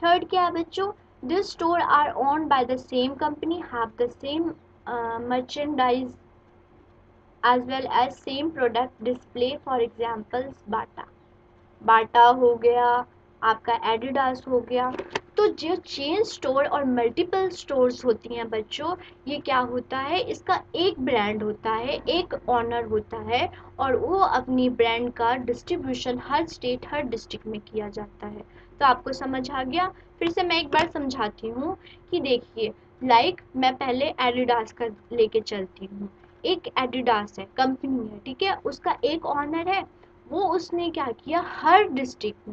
थर्ड क्या है बच्चों, this store are owned by the same company, have the same merchandise as well as same product display, for examples Bata हो गया, आपका एडिडास हो गया। तो जो चेन स्टोर और मल्टीपल स्टोर्स होती हैं बच्चों, ये क्या होता है, इसका एक ब्रांड होता है, एक ऑनर होता है, और वो अपनी ब्रांड का डिस्ट्रीब्यूशन हर स्टेट हर डिस्ट्रिक्ट में किया जाता है। तो आपको समझ आ गया, फिर से मैं एक बार समझाती हूँ कि देखिए, लाइक मैं पहले एडिडास का लेके चलती हूँ, एक एडिडास है, कंपनी है, ठीक है, उसका एक ऑनर है, वो उसने क्या किया, हर डिस्ट्रिक्ट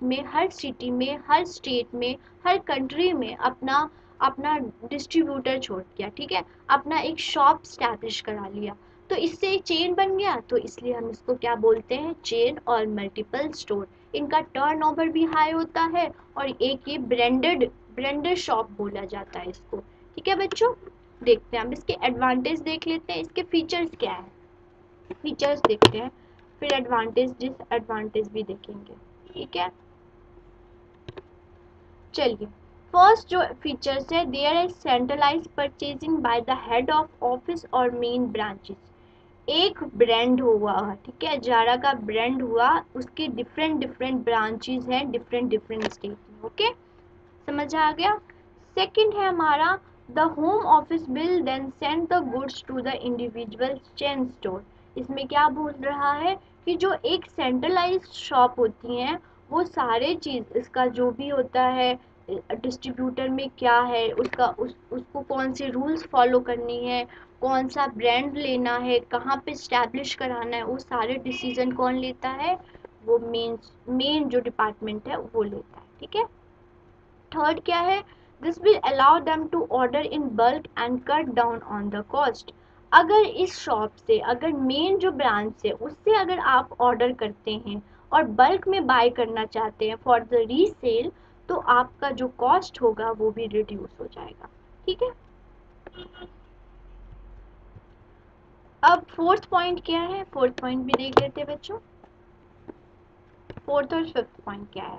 में हर सिटी में हर स्टेट में हर कंट्री में अपना अपना डिस्ट्रीब्यूटर छोड़ दिया, ठीक है, अपना एक शॉप स्टैब्लिश करा लिया, तो इससे एक चेन बन गया, तो इसलिए हम इसको क्या बोलते हैं, चेन और मल्टीपल स्टोर। इनका टर्नओवर भी हाई होता है, और एक ये ब्रांडेड ब्रांडेड शॉप बोला जाता है इसको, ठीक है बच्चों। देखते हैं हम इसके एडवांटेज देख लेते हैं, इसके फीचर्स क्या है, फीचर्स देखते हैं, फिर एडवांटेज डिसएडवांटेज भी देखेंगे, ठीक है। चलिए, फर्स्ट जो फीचर्स है, there is centralize purchasing by the head of office और मेन ब्रांचेस, एक ब्रांड हुआ, ठीक है, जारा का ब्रांड हुआ, उसके डिफरेंट डिफरेंट ब्रांचेस हैं डिफरेंट डिफरेंट स्टेट में, ओके, समझ आ गया। सेकंड है हमारा, the home office will then send the goods to the individual chain store, इसमें क्या बोल रहा है कि जो एक सेंट्रलाइज्ड शॉप होती हैं, वो सारे चीज़ इसका जो भी होता है, डिस्ट्रीब्यूटर में क्या है उसका उसको कौन से रूल्स फॉलो करनी है, कौन सा ब्रांड लेना है, कहाँ पे स्टैब्लिश कराना है, वो सारे डिसीजन कौन लेता है, वो मेन जो डिपार्टमेंट है वो लेता है, ठीक है। थर्ड क्या है, this will allow them to order in bulk and cut down on the cost, अगर इस शॉप से, अगर मेन जो ब्रांच है उससे अगर आप ऑर्डर करते हैं और बल्क में बाय करना चाहते हैं फॉर द रीसेल, तो आपका जो कॉस्ट होगा वो भी रिड्यूस हो जाएगा, ठीक है। अब फोर्थ पॉइंट क्या है, फोर्थ पॉइंट भी देख लेते हैं बच्चों, फोर्थ और फिफ्थ पॉइंट क्या है,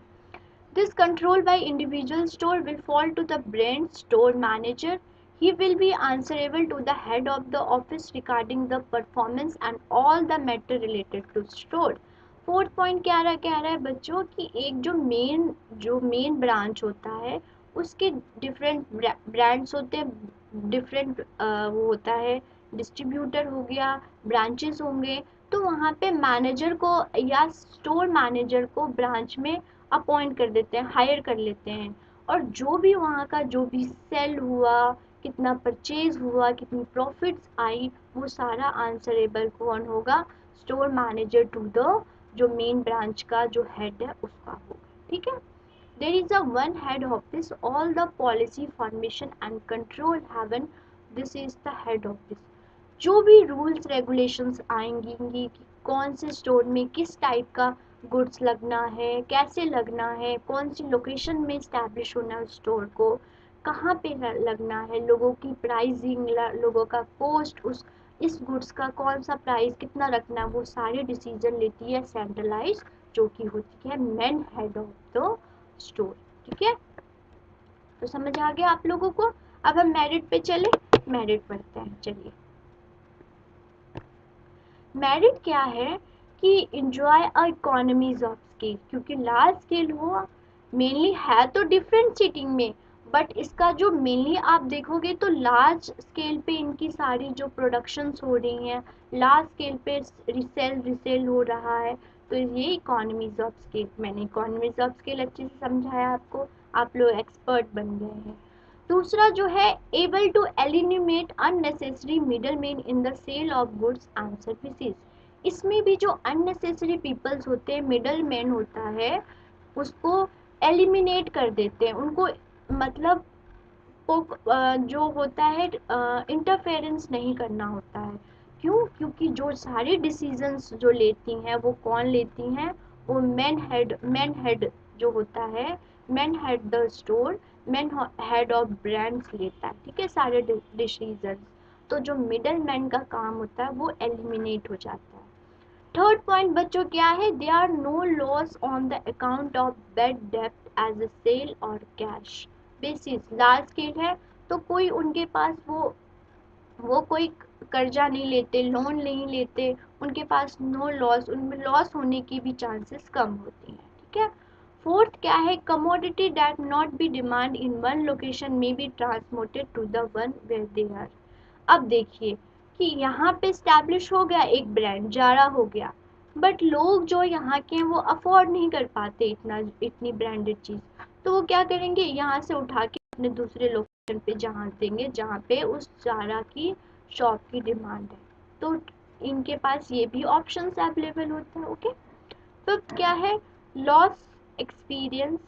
this control by individual store will fall to the brand store manager. He will be answerable to the head of the office regarding the performance and all the matter related to store. Fourth point कह रहा है बच्चों कि एक जो मेन ब्रांच होता है उसके डिफरेंट ब्रांड्स होते हैं, डिफरेंट वो होता है, डिस्ट्रीब्यूटर हो गया, ब्रांचेस होंगे, तो वहाँ पे मैनेजर को या स्टोर मैनेजर को ब्रांच में अपॉइंट कर देते हैं, हायर कर लेते हैं, और जो भी वहाँ का जो भी सेल हुआ, कितना परचेज हुआ, कितनी प्रॉफिट्स आई, वो सारा आंसरेबल कौन होगा, स्टोर मैनेजर टू द जो मेन ब्रांच का जो हेड है उसका होगा। ठीक है, there is a one head office, all the policy formation and control haven, this is the head office. जो भी रूल्स रेगुलेशंस आएंगी कि कौन से स्टोर में किस टाइप का गुड्स लगना है, कैसे लगना है, कौन सी लोकेशन में इस्टेब्लिश होना है स्टोर को, कहाँ पे लगना है, लोगों की प्राइसिंग, लोगों का कॉस्ट, उस इस गुड्स का कौन सा प्राइस कितना रखना है, वो सारे डिसीजन लेती है सेंट्रलाइज, जो कि होती है main head of the store. ठीक है, तो समझ आ गया आप लोगों को। अब हम मेरिट पे चले, मेरिट पढ़ते हैं, चलिए। मेरिट क्या है कि enjoy a economies of scale, क्योंकि लार्ज स्केल हुआ, मेनली है तो डिफरेंट सिटिंग में, बट इसका जो मेनली आप देखोगे तो लार्ज स्केल पे इनकी सारी जो प्रोडक्शंस हो रही हैं, लार्ज स्केल पे रिसेल हो रहा है, तो ये इकोनॉमीज ऑफ स्केल, मैंने इकोनॉमीज ऑफ स्केल अच्छे से समझाया आपको, आप लोग एक्सपर्ट बन गए हैं। दूसरा जो है able to eliminate unnecessary middle man in the sale of goods and services, इसमें भी जो अननेसेसरी पीपल्स होते हैं, मिडल मैन होता है, उसको एलिमिनेट कर देते हैं, उनको मतलब जो होता है इंटरफेरेंस नहीं करना होता है। क्यों? क्योंकि जो सारी डिसीजंस जो लेती हैं वो कौन लेती हैं, वो मेन हेड जो होता है, main head the store, main head of brands लेता है। ठीक है, सारे डिसीजंस, तो जो मिडल मैन का काम होता है वो एलिमिनेट हो जाता है। थर्ड पॉइंट बच्चों क्या है, they are no loss on the account of bad डेप्ट एज अ सेल और कैश बेसिस, लार्ज स्केल है तो कोई उनके पास वो कोई कर्जा नहीं लेते, लोन नहीं लेते, उनके पास नो लॉस, उनमें लॉस होने की भी चांसेस कम होती हैं। ठीक है, फोर्थ क्या है, commodity that not be demand in one location में be transported to the one where they are. अब देखिए कि यहाँ पे स्टैब्लिश हो गया एक ब्रांड, जारा हो गया, बट लोग जो यहाँ के हैं वो अफोर्ड नहीं कर पाते इतनी ब्रांडेड चीज़, तो वो क्या करेंगे, यहाँ से उठा के अपने दूसरे लोकेशन पे जहाँ देंगे जहाँ पे उस जारा की शॉप की डिमांड है, तो इनके पास ये भी ऑप्शंस अवेलेबल होता है। ओके, फिफ्थ क्या है, loss experience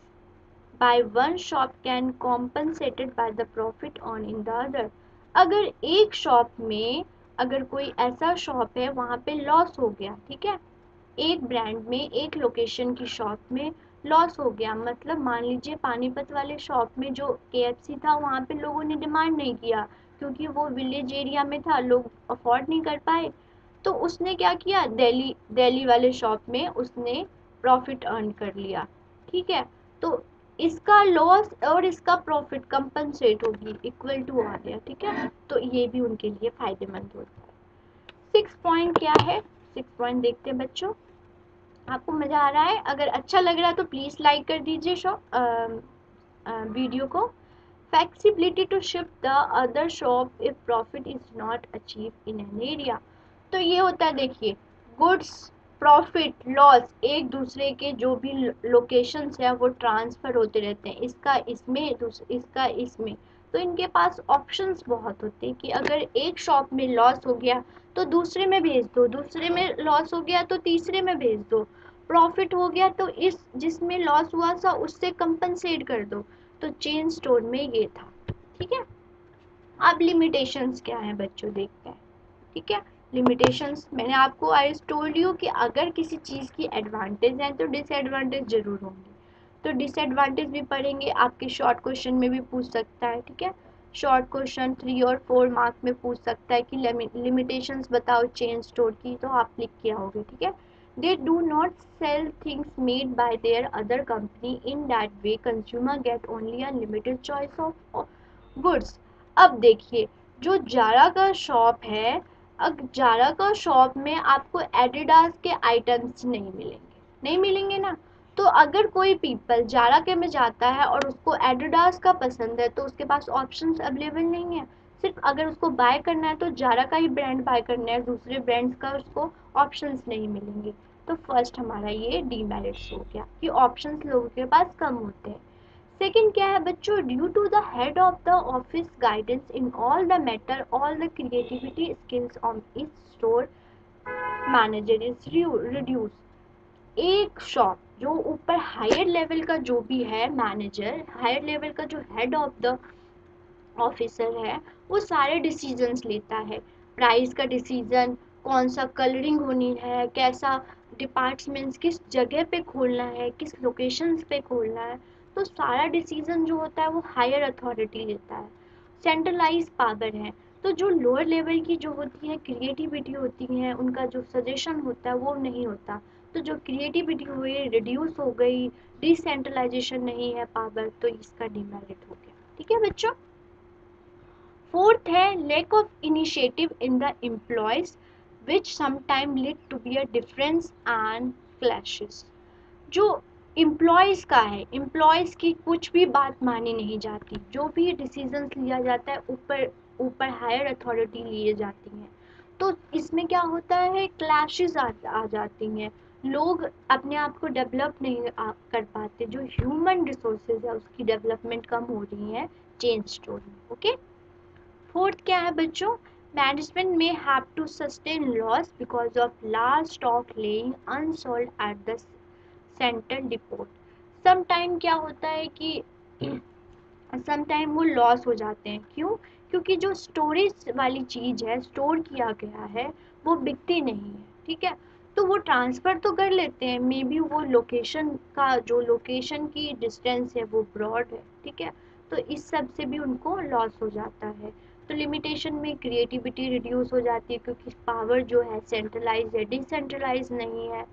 by one shop can compensated by the profit on in the other। अगर एक शॉप में, अगर कोई ऐसा शॉप है वहाँ पे लॉस हो गया, ठीक है, एक ब्रांड में एक लोकेशन की शॉप में लॉस हो गया, मतलब मान लीजिए पानीपत वाले शॉप में जो KFC था वहाँ पे लोगों ने डिमांड नहीं किया क्योंकि वो विलेज एरिया में था, लोग अफोर्ड नहीं कर पाए, तो उसने क्या किया, दिल्ली वाले शॉप में उसने प्रॉफिट अर्न कर लिया। ठीक है, तो इसका लॉस और इसका प्रॉफिट कंपनसेट होगी, इक्वल टू आ गया। ठीक है, तो ये भी उनके लिए फायदेमंद होता है। सिक्स पॉइंट क्या है, सिक्स पॉइंट देखते हैं बच्चों, आपको मजा आ रहा है, अगर अच्छा लग रहा है तो प्लीज लाइक कर दीजिए वीडियो को। Flexibility to shift the other shop if profit is not achieve in an area, तो ये होता है देखिए, गुड्स प्रॉफिट लॉस एक दूसरे के जो भी लोकेशंस है वो ट्रांसफर होते रहते हैं, इसका इसमें इसका इसमें, तो इनके पास ऑप्शंस बहुत होते हैं कि अगर एक शॉप में लॉस हो गया तो दूसरे में भेज दो, दूसरे में लॉस हो गया तो तीसरे में भेज दो, प्रॉफिट हो गया तो इस जिसमें लॉस हुआ था उससे कंपनसेट कर दो, तो चेन स्टोर में ये था। ठीक है, अब लिमिटेशंस क्या है बच्चों देखते हैं। ठीक है, लिमिटेशंस मैंने आपको आई टोल्ड यू कि अगर किसी चीज़ की एडवांटेज है तो डिसएडवांटेज जरूर होंगे, तो डिसएडवांटेज भी पढ़ेंगे, आपके शॉर्ट क्वेश्चन में भी पूछ सकता है। ठीक है, शॉर्ट क्वेश्चन 3 और 4 मार्क में पूछ सकता है कि लिमिटेशंस बताओ चेन स्टोर की, तो आप लिख के आओगे। ठीक है, they do not sell things made by their other company, in that way consumer get only a limited choice of goods। अब देखिए, जो जारा का शॉप है, अब जारा का शॉप में आपको एडिडास के आइटम्स नहीं मिलेंगे, नहीं मिलेंगे ना। तो अगर कोई पीपल जारा के में जाता है और उसको एडिडास का पसंद है तो उसके पास ऑप्शंस अवेलेबल नहीं है। सिर्फ अगर उसको बाय करना है तो जारा का ही ब्रांड बाय करना है, दूसरे ब्रांड्स का उसको ऑप्शंस नहीं मिलेंगे। तो फर्स्ट हमारा ये डीमेरिट्स हो गया कि ऑप्शंस लोगों के पास कम होते हैं। सेकंड क्या है बच्चों, due to the head of the office guidance in all the matter all the creativity skills on each store manager is reduce. एक शॉप जो ऊपर हायर लेवल का जो भी है मैनेजर, हायर लेवल का जो हेड ऑफ द ऑफिसर है, वो सारे डिसीजंस लेता है। प्राइस का डिसीजन, कौन सा कलरिंग होनी है, कैसा डिपार्टमेंट्स किस जगह पे खोलना है, किस लोकेशंस पे खोलना है, तो सारा डिसीजन जो होता है वो हायर अथॉरिटी लेता है। सेंट्रलाइज पावर है। तो जो लोअर लेवल की जो होती है क्रिएटिविटी होती है, उनका जो सजेशन होता है वो नहीं होता। तो जो क्रिएटिविटी हुई रिड्यूस हो गई, डिसेंट्रलाइजेशन नहीं है पावर, तो इसका डिमेरिट हो गया। ठीक है बच्चों। फोर्थ है lack of initiative in the employees which sometimes lead to be a difference and clashes। जो एम्प्लॉयज़ का है, एम्प्लॉयज़ की कुछ भी बात मानी नहीं जाती, जो भी डिसीजंस लिया जाता है ऊपर ऊपर हायर अथॉरिटी लिए जाती हैं। तो इसमें क्या होता है, क्लैशेस आ जाती हैं। लोग अपने आप को डेवलप नहीं कर पाते, जो ह्यूमन रिसोर्सेज है उसकी डेवलपमेंट कम हो रही है चेंज स्टोरी। ओके। फोर्थ क्या है बच्चों, मैनेजमेंट में have to sustain loss because of large stock lying unsold at the central depot. Sometime क्या होता है कि समटाइम वो लॉस हो जाते हैं। क्यों? क्योंकि जो स्टोरेज वाली चीज़ है, स्टोर किया गया है, वो बिकती नहीं है। ठीक है। तो वो ट्रांसफ़र तो कर लेते हैं, मे बी वो लोकेशन का जो लोकेशन की डिस्टेंस है वो ब्रॉड है। ठीक है। तो इस सब से भी उनको लॉस हो जाता है। तो लिमिटेशन में क्रिएटिविटी रिड्यूस हो जाती है क्योंकि पावर जो है सेंट्रलाइज है, डिसेंट्रलाइज नहीं है।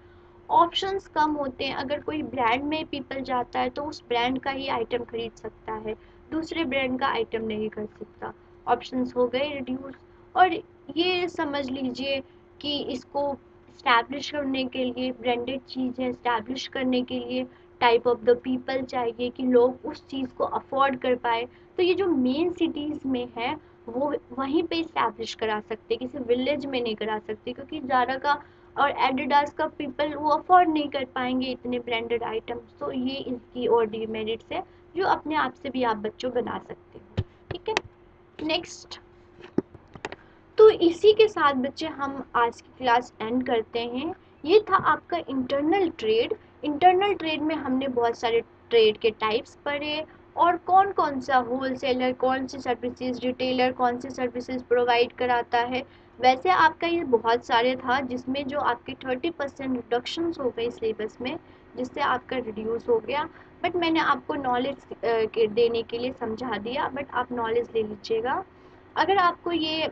ऑप्शंस कम होते हैं। अगर कोई ब्रांड में पीपल जाता है तो उस ब्रांड का ही आइटम खरीद सकता है, दूसरे ब्रांड का आइटम नहीं खरीद सकता। ऑप्शंस हो गए रिड्यूस। और ये समझ लीजिए कि इसको इस्टेब्लिश करने के लिए, ब्रांडेड चीज़ें इस्टेब्लिश करने के लिए टाइप ऑफ द पीपल चाहिए कि लोग उस चीज़ को अफोर्ड कर पाए। तो ये जो मेन सिटीज़ में है वो वहीं पे इस्टेब्लिश करा सकते, किसी विलेज में नहीं करा सकते, क्योंकि ज़ारा का और एडिडास का पीपल वो अफोर्ड नहीं कर पाएंगे इतने ब्रांडेड आइटम्स। तो ये इसकी और डीमेरिट्स है जो अपने आप से भी आप बच्चों बना सकते हो। ठीक है। नेक्स्ट, तो इसी के साथ बच्चे हम आज की क्लास एंड करते हैं। ये था आपका इंटरनल ट्रेड। इंटरनल ट्रेड में हमने बहुत सारे ट्रेड के टाइप्स पढ़े और कौन कौन सा होलसेलर कौन सी सर्विसेज, रिटेलर कौन सी सर्विसेज प्रोवाइड कराता है। वैसे आपका ये बहुत सारे था जिसमें जो आपके 30% रिडक्शंस हो गई सिलेबस में, जिससे आपका रिड्यूस हो गया। बट मैंने आपको नॉलेज देने के लिए समझा दिया, बट आप नॉलेज ले लीजिएगा। अगर आपको ये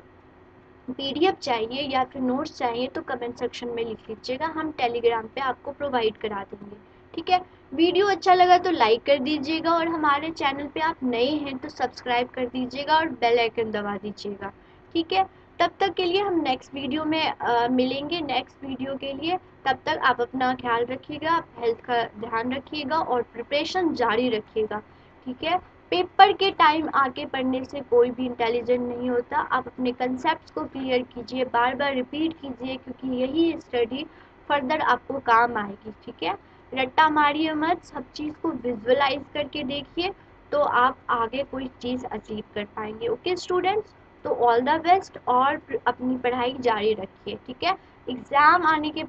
पीडीएफ चाहिए या फिर नोट्स चाहिए तो कमेंट सेक्शन में लिख लीजिएगा, हम टेलीग्राम पे आपको प्रोवाइड करा देंगे। ठीक है। वीडियो अच्छा लगा तो लाइक कर दीजिएगा और हमारे चैनल पे आप नए हैं तो सब्सक्राइब कर दीजिएगा और बेल आइकन दबा दीजिएगा। ठीक है। तब तक के लिए हम नेक्स्ट वीडियो में मिलेंगे नेक्स्ट वीडियो के लिए। तब तक आप अपना ख्याल रखिएगा, आप हेल्थ का ध्यान रखिएगा और प्रिपरेशन जारी रखिएगा। ठीक है। पेपर के टाइम आके पढ़ने से कोई भी इंटेलिजेंट नहीं होता। आप अपने कंसेप्ट को क्लियर कीजिए, बार बार रिपीट कीजिए, क्योंकि यही स्टडी फर्दर आपको काम आएगी। ठीक है। रट्टा मारिए मत, सब चीज़ को विजुअलाइज करके देखिए तो आप आगे कोई चीज़ अचीव कर पाएंगे। ओके स्टूडेंट्स, तो ऑल द बेस्ट और अपनी पढ़ाई जारी रखिए। ठीक है। एग्ज़ाम आने के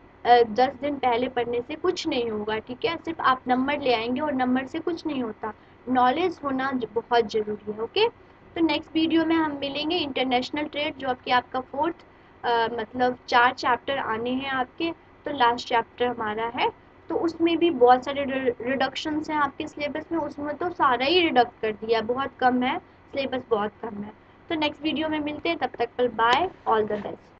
10 दिन पहले पढ़ने से कुछ नहीं होगा। ठीक है। सिर्फ आप नंबर ले आएंगे और नंबर से कुछ नहीं होता, नॉलेज होना बहुत ज़रूरी है। ओके। तो नेक्स्ट वीडियो में हम मिलेंगे इंटरनेशनल ट्रेड, जो कि आपका फोर्थ मतलब 4 चैप्टर आने हैं आपके। तो लास्ट चैप्टर हमारा है, तो उसमें भी बहुत सारे रिडक्शंस हैं आपके सिलेबस में, उसमें तो सारा ही रिडक्ट कर दिया, बहुत कम है सिलेबस, बहुत कम है। तो नेक्स्ट वीडियो में मिलते हैं, तब तक पर बाय, ऑल द बेस्ट।